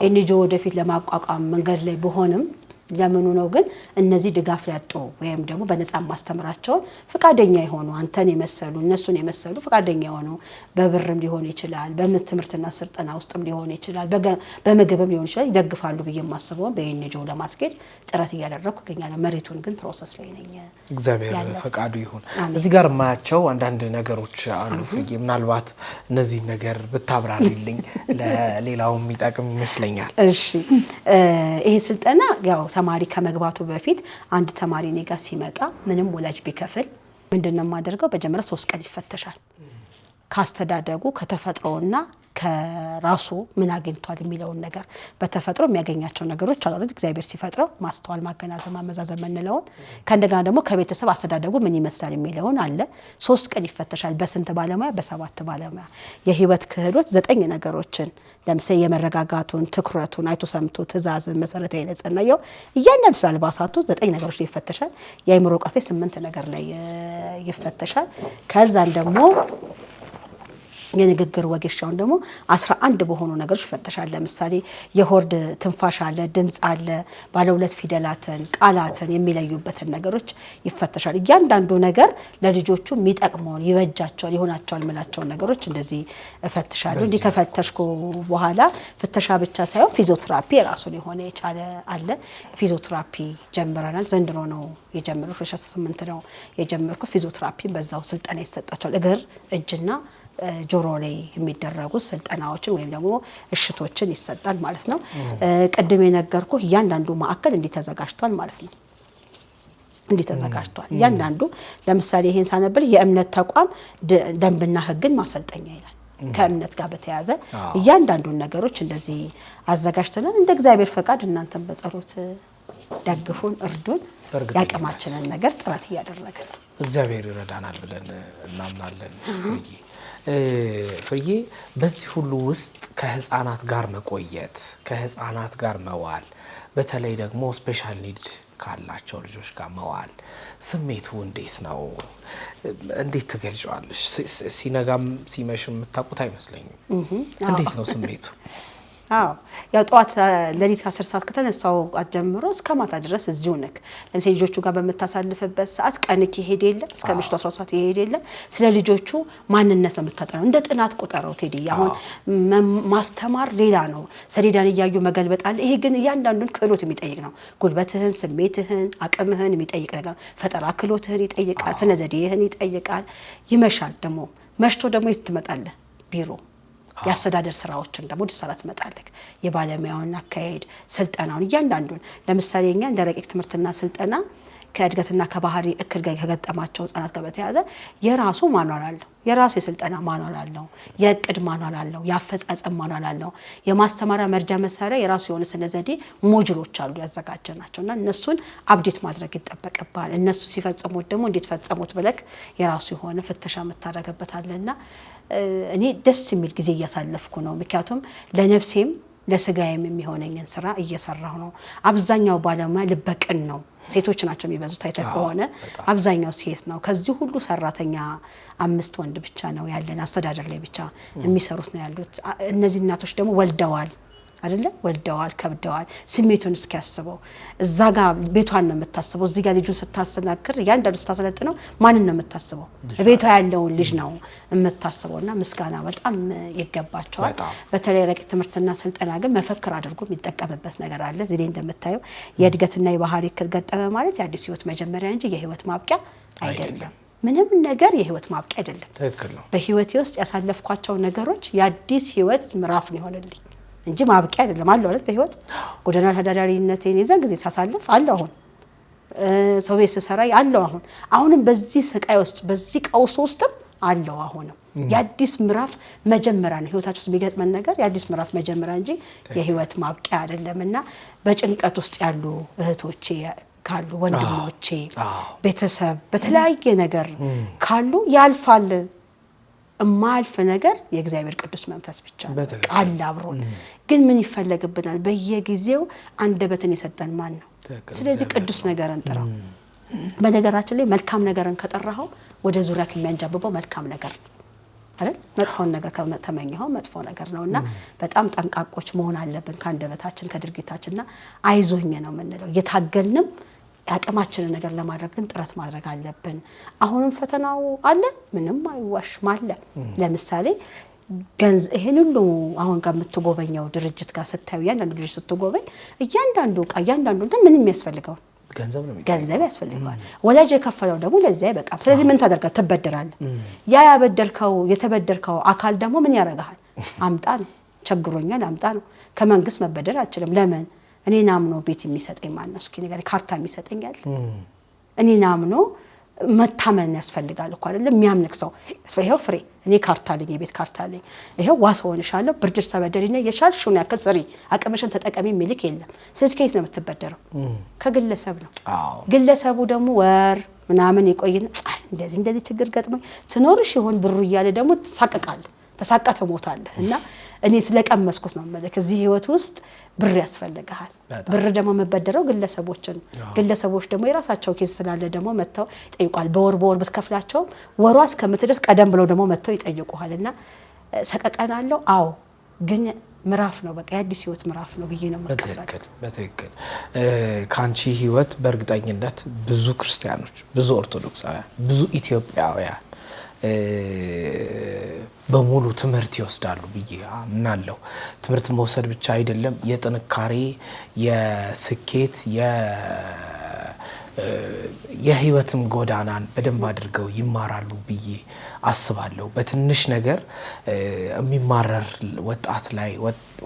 ኤንጂኦ ወደፊት ለማቋቋም መንገድ ላይ ቢሆንም ለምኑ ነው ግን እነዚህ ድጋፍ ያጡ ወይም ደግሞ በነፃ ማስተምራቸው ፍቃደኛ የሆኑ አንተን የመሰሉ እነሱን የመሰሉ ፍቃደኛ የሆኑ በብርም ሊሆን ይችላል፣ በትምህርትና ስልጠና ውስጥም ሊሆን ይችላል፣ በምግብም ሊሆን ይችላል ይደግፋሉ ብዬ ማስበው በኤንጂኦ ለማስኬድ ጥረት እያደረኩ ገኛለሁ። መሬቱን ግን ፕሮሰስ ላይ ነኝ። እግዚአብሔር ፈቃዱ ይሁን። እዚህ ጋር ማያቸው አንዳንድ ነገሮች አሉ ፍሬ፣ ምናልባት እነዚህ ነገር ብታብራሪልኝ ለሌላው የሚጠቅም ይመስለኛል። እሺ ይሄ ስልጠና ያው ተማሪ ከመግባቱ በፊት አንድ ተማሪ እኔ ጋር ሲመጣ ምንም ወላጅ ቢከፍል ምንድነው የማደርገው? በመጀመሪያ 3 ቀን ይፈተሻል። ካስተዳደጉ ከተፈጥሮና ከራሱ ምን አግኝቷል የሚለውን ነገር በተፈጥሮ የሚያገኛቸው ነገሮች አሉ። እግዚአብሔር ሲፈጥረው ማስተዋል፣ ማገናዘብ፣ ማመዛዘብ የምንለውን ከእንደገና ደግሞ ከቤተሰብ አስተዳደጉ ምን ይመስላል የሚለውን አለ። 3 ቀን ይፈተሻል። በስንት ባለሙያ? በ7 ባለሙያ። የህይወት ክህሎት 9 ነገሮችን ለምሳሌ የመረጋጋቱን፣ ትኩረቱን፣ አይቶ ሰምቶ ትእዛዝን፣ መሰረታዊ ንጽህና ያው እያንዳንዱ ስላልባሳቱ 9 ነገሮች ላይ ይፈተሻል። የአእምሮ እውቀት ላይ 8 ነገር ላይ ይፈተሻል። ከዛን ደግሞ የንግግር ወጌሻውን ደግሞ 11 በሆኑ ነገሮች ይፈተሻል። ለምሳሌ የሆድ ትንፋሽ አለ፣ ድምጽ አለ፣ ባለ 2 ፊደላትን ቃላትን የሚለዩበትን ነገሮች ይፈተሻል። እያንዳንዱ ነገር ለልጆቹ የሚጠቅመውን ይበጃቸዋል ይሆናቸዋል የምላቸውን ነገሮች እንደዚህ እፈትሻለሁ። እንዲህ ከፈተሽኩ በኋላ ፍተሻ ብቻ ሳይሆን ፊዚዮቴራፒ ራሱን የሆነ የቻለ አለ። ፊዚዮቴራፒ ጀምረናል። ዘንድሮ ነው የጀመረው 2008 ነው የጀመርኩት። ፊዚዮቴራፒ በዛው ስልጠና ይሰጣቸዋል። እግር እጅና ጆሮ ላይ የሚደረጉ ስልጠናዎችን ወይም ደግሞ እሽቶችን ይሰጣል ማለት ነው። ቅድም የነገርኩ እያንዳንዱ ማዕከል እንዲህ ተዘጋጅቷል ማለት ነው። እንዲህ ተዘጋጅቷል እያንዳንዱ። ለምሳሌ ይሄን ሳነብል የእምነት ተቋም ደንብና ሕግን ማሰልጠኛ ይላል። ከእምነት ጋር በተያያዘ እያንዳንዱን ነገሮች እንደዚህ አዘጋጅተናል። እንደ እግዚአብሔር ፈቃድ እናንተም በጸሎት ደግፉን፣ እርዱን። ያቅማችንን ነገር ጥረት እያደረግን እግዚአብሔር ይረዳናል ብለን እናምናለን። ፍርዬ በዚህ ሁሉ ውስጥ ከህፃናት ጋር መቆየት፣ ከህፃናት ጋር መዋል፣ በተለይ ደግሞ ስፔሻል ኒድ ካላቸው ልጆች ጋር መዋል ስሜቱ እንዴት ነው? እንዴት ትገልጫዋለሽ? ሲነጋም ሲመሽም የምታውቁት አይመስለኝም። እንዴት ነው ስሜቱ? አዎ ያው ጠዋት ለሊት 10 ሰዓት ከተነሳው ጀምሮ እስከ ማታ ድረስ እዚሁ ነክ። ለምሳሌ ልጆቹ ጋር በመታሳልፍበት ሰዓት ቀንክ ይሄድ የለ እስከ ምሽቱ 12 ሰዓት ይሄድ የለ። ስለ ልጆቹ ማንነት ነው የምታጠናው። እንደ ጥናት ቁጠረው ቴዲ። አሁን ማስተማር ሌላ ነው፣ ሰሌዳን እያዩ መገልበጥ አለ። ይሄ ግን እያንዳንዱን ክህሎት የሚጠይቅ ነው። ጉልበትህን፣ ስሜትህን፣ አቅምህን የሚጠይቅ ነገር፣ ፈጠራ ክህሎትህን ይጠይቃል፣ ስነ ዘዴህን ይጠይቃል። ይመሻል ደግሞ መሽቶ ደግሞ የት ትመጣለህ? ቢሮ ያስተዳደር ስራዎችን ደግሞ ልትሰራ ትመጣለህ። የባለሙያውን አካሄድ ስልጠናውን እያንዳንዱን ለምሳሌ እኛ እንደ ረቂቅ ትምህርትና ስልጠና ከእድገትና ከባህሪ እክል ጋር ከገጠማቸው ህጻናት ጋር በተያያዘ የራሱ ማኗል አለው። የራሱ የስልጠና ማኗል አለው፣ የእቅድ ማኗል አለው፣ የአፈጻጸም ማኗል አለው። የማስተማሪያ መርጃ መሳሪያ የራሱ የሆነ ስነ ዘዴ ሞጁሎች አሉ ያዘጋጀናቸውና እነሱን አፕዴት ማድረግ ይጠበቅባል። እነሱ ሲፈጽሙት ደግሞ እንዴት ፈጸሙት ብለክ የራሱ የሆነ ፍተሻ መታረገበት አለና እኔ ደስ የሚል ጊዜ እያሳለፍኩ ነው። ምክንያቱም ለነፍሴም ለስጋዬም የሚሆነኝን ስራ እየሰራሁ ነው። አብዛኛው ባለሙያ ልበቅን ነው። ሴቶች ናቸው የሚበዙት። አይተህ ከሆነ አብዛኛው ሴት ነው። ከዚህ ሁሉ ሰራተኛ 5 ወንድ ብቻ ነው ያለን። አስተዳደር ላይ ብቻ የሚሰሩት ነው ያሉት። እነዚህ እናቶች ደግሞ ወልደዋል አይደለ? ወልደዋል፣ ከብደዋል። ስሜቱን እስኪያስበው እዛ ጋር ቤቷን ነው የምታስበው። እዚህ ጋር ልጁን ስታሰናክር ያንዳንዱ ስታሰለጥነው ማንን ነው የምታስበው? ቤቷ ያለውን ልጅ ነው የምታስበውና ምስጋና በጣም ይገባቸዋል። በተለይ ረቂቅ ትምህርትና ስልጠና ግን መፈክር አድርጎ የሚጠቀምበት ነገር አለ። እዚህ ላይ እንደምታየው የእድገትና የባህሪ እክል ገጠመ ማለት የአዲስ ህይወት መጀመሪያ እንጂ የህይወት ማብቂያ አይደለም። ምንም ነገር የህይወት ማብቂያ አይደለም። ትክክል ነው። በህይወቴ ውስጥ ያሳለፍኳቸው ነገሮች የአዲስ ህይወት ምዕራፍ ነው ይሆንልኝ እንጂ ማብቂያ አይደለም። አለው አይደል? በህይወት ጎዳና ተዳዳሪነቴን የዛን ጊዜ ሳሳልፍ አለው። አሁን ሰው ቤት ስሰራ አለው። አሁንም በዚህ ስቃይ ውስጥ በዚህ ቀውስ ውስጥም አለው። አሁንም የአዲስ ምዕራፍ መጀመሪያ ነው። ህይወታችን ውስጥ የሚገጥመን ነገር የአዲስ ምዕራፍ መጀመሪያ እንጂ የህይወት ማብቂያ አይደለምና በጭንቀት ውስጥ ያሉ እህቶቼ ካሉ፣ ወንድሞቼ፣ ቤተሰብ በተለያየ ነገር ካሉ ያልፋል። እማልፍ ነገር የእግዚአብሔር ቅዱስ መንፈስ ብቻ ነው። ቃል አብሮን ግን ምን ይፈለግብናል? በየጊዜው አንደበትን የሰጠን ማን ነው? ስለዚህ ቅዱስ ነገርን ጥራው። በነገራችን ላይ መልካም ነገርን ከጠራኸው ወደ ዙሪያ የሚያንጃብበው መልካም ነገር አይደል? መጥፎን ነገር ከተመኘኸው መጥፎ ነገር ነውና በጣም ጠንቃቆች መሆን አለብን ከአንደበታችን ከድርጊታችንና አይዞኝ ነው የምንለው። እየታገልንም ያቀማችንን ነገር ለማድረግ ግን ጥረት ማድረግ አለብን። አሁንም ፈተናው አለ፣ ምንም አይዋሽም አለ። ለምሳሌ ይሄን ሁሉ አሁን ጋር የምትጎበኘው ድርጅት ጋር ስታዩ ያንዳንዱ ድርጅት ስትጎበኝ እያንዳንዱ ዕቃ እያንዳንዱ እንትን ምንም የሚያስፈልገው ገንዘብ ያስፈልገዋል። ወላጅ የከፈለው ደግሞ ለዚያ አይበቃም። ስለዚህ ምን ታደርጋለህ? ትበደራለህ። ያ የተበደርከው አካል ደግሞ ምን ያደርጋል? አምጣ ነው፣ ቸግሮኛል አምጣ ነው። ከመንግስት መበደር አልችልም። ለምን? እኔን አምኖ ቤት የሚሰጠኝ ማን ነው? እስኪ ነገር ካርታ የሚሰጠኝ ያለ እኔን አምኖ መታመን ያስፈልጋል እኮ አይደል? የሚያምንክ ሰው ይሄው ፍሬ እኔ ካርታ አለኝ፣ የቤት ካርታ አለኝ፣ ይሄው ዋስ ሆነሻለሁ፣ ብድር ተበደሪና የሻልሽውን ያክል ስሪ፣ አቅምሽን ተጠቀሚ የሚልክ የለም። ስለዚህ ከየት ነው የምትበደረው? ከግለሰብ ነው። ግለሰቡ ደግሞ ወር ምናምን ይቆይና እንደዚህ ችግር ገጥሞኝ ትኖርሽ ይሆን ብሩ እያለ ደግሞ ትሳቀቃለህ፣ ተሳቀተ ሞታለህ። እና እኔ ስለቀመስኩት ነው ማለት ከዚህ ህይወት ውስጥ ብር ያስፈልጋል። ብር ደግሞ መበደረው ግለሰቦች ደግሞ የራሳቸው ኬስ ስላለ ደግሞ መተው ይጠይቋል። በወር ብትከፍላቸው ወሯ እስከምትደርስ ቀደም ብለው ደግሞ መተው ይጠይቁሃልና ሰቀቀን አለው። አዎ ግን ምዕራፍ ነው፣ በቃ የአዲስ ህይወት ምዕራፍ ነው ብዬ ነው የምቀበለው። በትክክል ካንቺ ህይወት በእርግጠኝነት ብዙ ክርስቲያኖች፣ ብዙ ኦርቶዶክሳውያን፣ ብዙ ኢትዮጵያውያን በሙሉ ትምህርት ይወስዳሉ ብዬ አምናለሁ። ትምህርት መውሰድ ብቻ አይደለም፣ የጥንካሬ፣ የስኬት፣ የህይወትም ጎዳናን በደንብ አድርገው ይማራሉ ብዬ አስባለሁ። በትንሽ ነገር የሚማረር ወጣት ላይ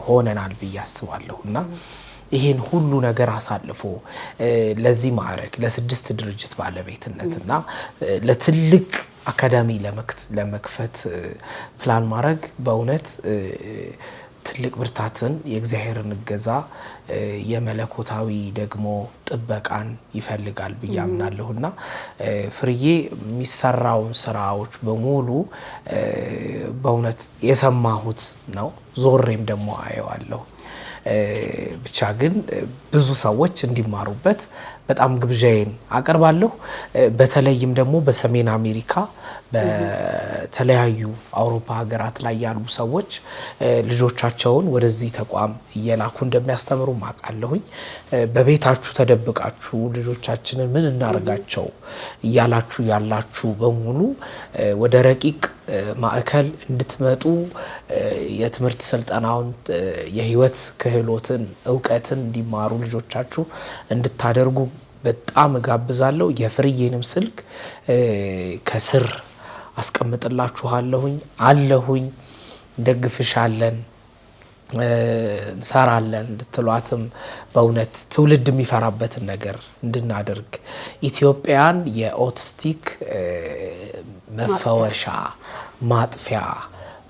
ሆነናል ብዬ አስባለሁና ይሄን ሁሉ ነገር አሳልፎ ለዚህ ማዕረግ ለስድስት ድርጅት ባለቤትነትና ለትልቅ አካዳሚ ለመክፈት ፕላን ማድረግ በእውነት ትልቅ ብርታትን የእግዚአብሔርን እገዛ የመለኮታዊ ደግሞ ጥበቃን ይፈልጋል ብዬ አምናለሁና ፍርዬ የሚሰራውን ስራዎች በሙሉ በእውነት የሰማሁት ነው። ዞሬም ደግሞ አየዋለሁ። ብቻ ግን ብዙ ሰዎች እንዲማሩበት በጣም ግብዣዬን አቀርባለሁ። በተለይም ደግሞ በሰሜን አሜሪካ በተለያዩ አውሮፓ ሀገራት ላይ ያሉ ሰዎች ልጆቻቸውን ወደዚህ ተቋም እየላኩ እንደሚያስተምሩ ማቃለሁኝ። በቤታችሁ ተደብቃችሁ ልጆቻችንን ምን እናርጋቸው እያላችሁ ያላችሁ በሙሉ ወደ ረቂቅ ማዕከል እንድትመጡ የትምህርት ስልጠናውን የህይወት ክህሎትን እውቀትን እንዲማሩ ልጆቻችሁ እንድታደርጉ በጣም ጋብዛለሁ። የፍርዬንም ስልክ ከስር አስቀምጥላችኋለሁኝ። አለሁኝ፣ ደግፍሻለን፣ እንሰራለን እንድትሏትም በእውነት ትውልድ የሚፈራበትን ነገር እንድናደርግ ኢትዮጵያን የኦቲስቲክ መፈወሻ ማጥፊያ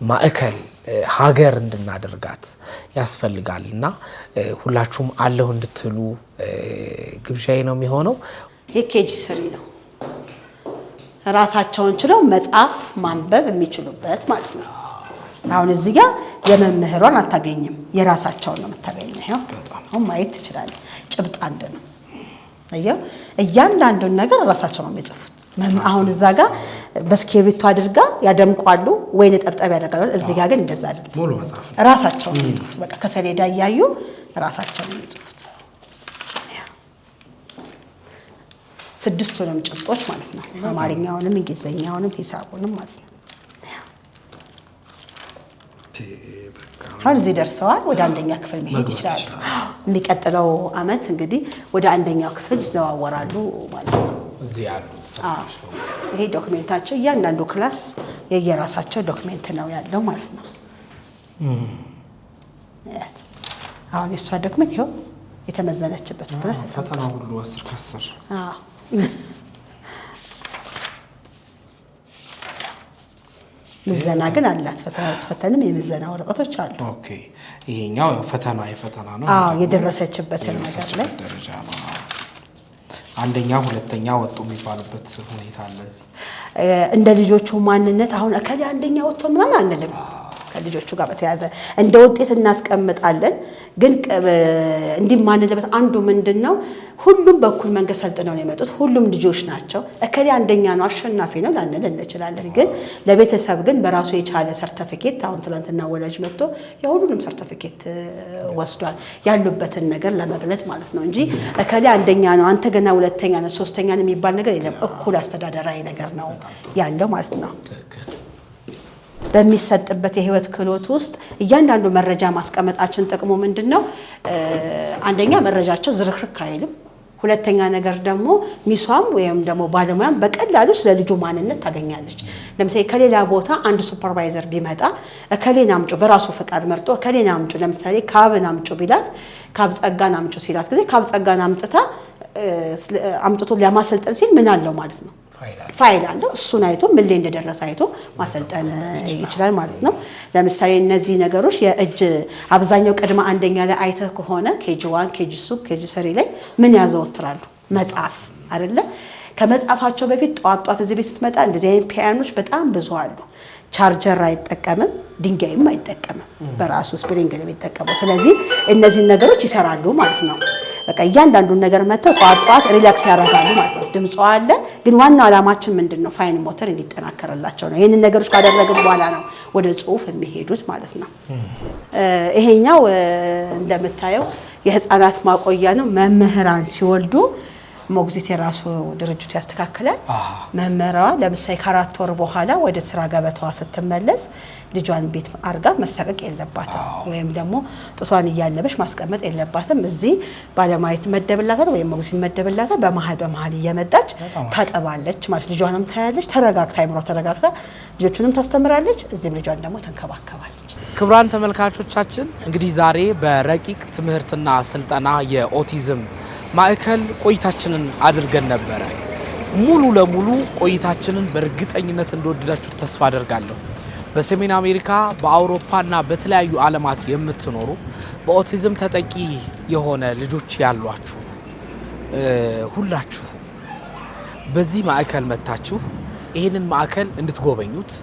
ማዕከል ሀገር እንድናደርጋት ያስፈልጋልና ሁላችሁም አለሁ እንድትሉ ግብዣዬ ነው የሚሆነው። የኬጂ ስሪ ነው ራሳቸውን ችለው መጻፍ ማንበብ የሚችሉበት ማለት ነው። አሁን እዚህ ጋር የመምህሯን አታገኝም፣ የራሳቸውን ነው የምታገኘው። ይሄው አሁን ማየት ትችላለህ። ጭብጥ አንድ ነው። አየው፣ እያንዳንዱን ነገር ራሳቸው ነው የሚጽፉት። አሁን እዛ ጋር በስክሪፕቶ አድርጋ ያደምቋሉ ወይ ነጠብጣብ ያደርጋሉ። እዚህ ጋር ግን እንደዛ አይደለም፣ ሙሉ መጽሐፍ ራሳቸው ነው የሚጽፉት። በቃ ከሰሌዳ እያዩ ራሳቸው ነው የሚጽፉት። ስድስቱንም ጭብጦች ማለት ነው። አማርኛውንም እንግሊዘኛውንም ሂሳቡንም ማለት ነው። አሁን እዚህ ደርሰዋል። ወደ አንደኛ ክፍል መሄድ ይችላሉ። የሚቀጥለው አመት እንግዲህ ወደ አንደኛው ክፍል ይዘዋወራሉ ማለት ነው። እዚህ ያሉ ይሄ ዶክሜንታቸው እያንዳንዱ ክላስ የየራሳቸው ዶክሜንት ነው ያለው ማለት ነው። አሁን የሷ ዶክሜንት ይኸው የተመዘነችበት ፈተና ሁሉ 10 ከ10 ምዘና ግን አላት። ፈተንም የምዘና ወረቀቶች አሉ። ኦኬ፣ ይሄኛው የፈተና ነው። የደረሰችበት ነገር ላይ ደረጃ ነው። አንደኛ ሁለተኛ ወጡ የሚባሉበት ሁኔታ አለ። እንደ ልጆቹ ማንነት አሁን እከሌ አንደኛ ወጥቶ ምናምን አንልም። ከልጆቹ ጋር በተያያዘ እንደ ውጤት እናስቀምጣለን። ግን እንዲህ ማንለበት አንዱ ምንድነው ሁሉም በኩል መንገድ ሰልጥነው ነው የመጡት። ሁሉም ልጆች ናቸው። እከሌ አንደኛ ነው አሸናፊ ነው ላንል እንችላለን። ግን ለቤተሰብ ግን በራሱ የቻለ ሰርቲፊኬት አሁን ትናንትና ወላጅ መጥቶ የሁሉንም ሰርቲፊኬት ወስዷል። ያሉበትን ነገር ለመግለጽ ማለት ነው እንጂ እከሌ አንደኛ ነው አንተ ገና ሁለተኛ ነው ሶስተኛ ነው የሚባል ነገር የለም። እኩል አስተዳደራዊ ነገር ነው ያለው ማለት ነው። በሚሰጥበት የህይወት ክህሎት ውስጥ እያንዳንዱ መረጃ ማስቀመጣችን ጥቅሙ ምንድነው? አንደኛ መረጃቸው ዝርክርክ አይልም። ሁለተኛ ነገር ደግሞ ሚሷም ወይም ደግሞ ባለሙያም በቀላሉ ስለ ልጁ ማንነት ታገኛለች። ለምሳሌ ከሌላ ቦታ አንድ ሱፐርቫይዘር ቢመጣ እከሌን አምጩ በራሱ ፈቃድ መርጦ እከሌን አምጩ፣ ለምሳሌ ካብን አምጩ ቢላት ካብ ጸጋን አምጩ ሲላት ጊዜ ካብ ጸጋን አምጥታ አምጥቶ ለማሰልጠን ሲል ምን አለው ማለት ነው ፋይል አለው። እሱን አይቶ ምን ላይ እንደደረሰ አይቶ ማሰልጠን ይችላል ማለት ነው። ለምሳሌ እነዚህ ነገሮች የእጅ አብዛኛው ቅድመ አንደኛ ላይ አይተህ ከሆነ ኬጂ 1 ኬጂ 2 ኬጂ 3 ላይ ምን ያዘወትራሉ? መጻፍ አይደለ? ከመጻፋቸው በፊት ጧት እዚህ ቤት ስትመጣ እንደዚህ አይነት ፒያኖች በጣም ብዙ አሉ። ቻርጀር አይጠቀምም፣ ድንጋይም አይጠቀምም፣ በራሱ ስፕሪንግ ነው የሚጠቀመው። ስለዚህ እነዚህ ነገሮች ይሰራሉ ማለት ነው። በቃ እያንዳንዱን ነገር መተው ጧት ሪላክስ ያደርጋሉ ማለት ነው። ድምጿ አለ፣ ግን ዋናው ዓላማችን ምንድነው? ፋይን ሞተር እንዲጠናከርላቸው ነው። ይሄንን ነገሮች ካደረግን በኋላ ነው ወደ ጽሁፍ የሚሄዱት ማለት ነው። ይሄኛው እንደምታየው የህፃናት ማቆያ ነው። መምህራን ሲወልዱ ሞግዚት የራሱ ድርጅት ያስተካክላል መመራዋ ለምሳሌ ከ4 ወር በኋላ ወደ ስራ ገበታዋ ስትመለስ ልጇን ቤት አርጋ መሰቀቅ የለባትም ወይም ደግሞ ጡቷን እያለበሽ ማስቀመጥ የለባትም እዚህ ባለማየት መደብላታል ወይም ሞግዚት መደብላታል በመሃል እየመጣች ታጠባለች ማለት ልጇንም ታያለች ተረጋግታ አይምሮ ተረጋግታ ልጆቹንም ታስተምራለች እዚህም ልጇን ደግሞ ተንከባከባለች ክቡራን ተመልካቾቻችን እንግዲህ ዛሬ በረቂቅ ትምህርትና ስልጠና የኦቲዝም ማዕከል ቆይታችንን አድርገን ነበር ሙሉ ለሙሉ ቆይታችንን በእርግጠኝነት እንደወደዳችሁ ተስፋ አደርጋለሁ በሰሜን አሜሪካ በአውሮፓና በተለያዩ ዓለማት የምትኖሩ በኦቲዝም ተጠቂ የሆነ ልጆች ያሏችሁ ሁላችሁ በዚህ ማዕከል መታችሁ ይሄንን ማዕከል እንድትጎበኙት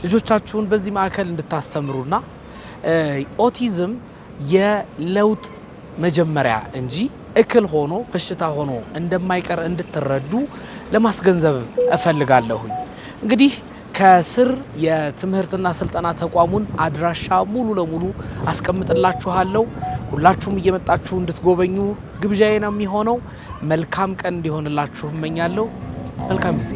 ልጆቻችሁን በዚህ ማዕከል እንድታስተምሩና ኦቲዝም የለውጥ መጀመሪያ እንጂ እክል ሆኖ በሽታ ሆኖ እንደማይቀር እንድትረዱ ለማስገንዘብ እፈልጋለሁኝ እንግዲህ ከስር የትምህርትና ስልጠና ተቋሙን አድራሻ ሙሉ ለሙሉ አስቀምጥላችኋለሁ ሁላችሁም እየመጣችሁ እንድትጎበኙ ግብዣዬ ነው የሚሆነው መልካም ቀን እንዲሆንላችሁ እመኛለሁ መልካም ጊዜ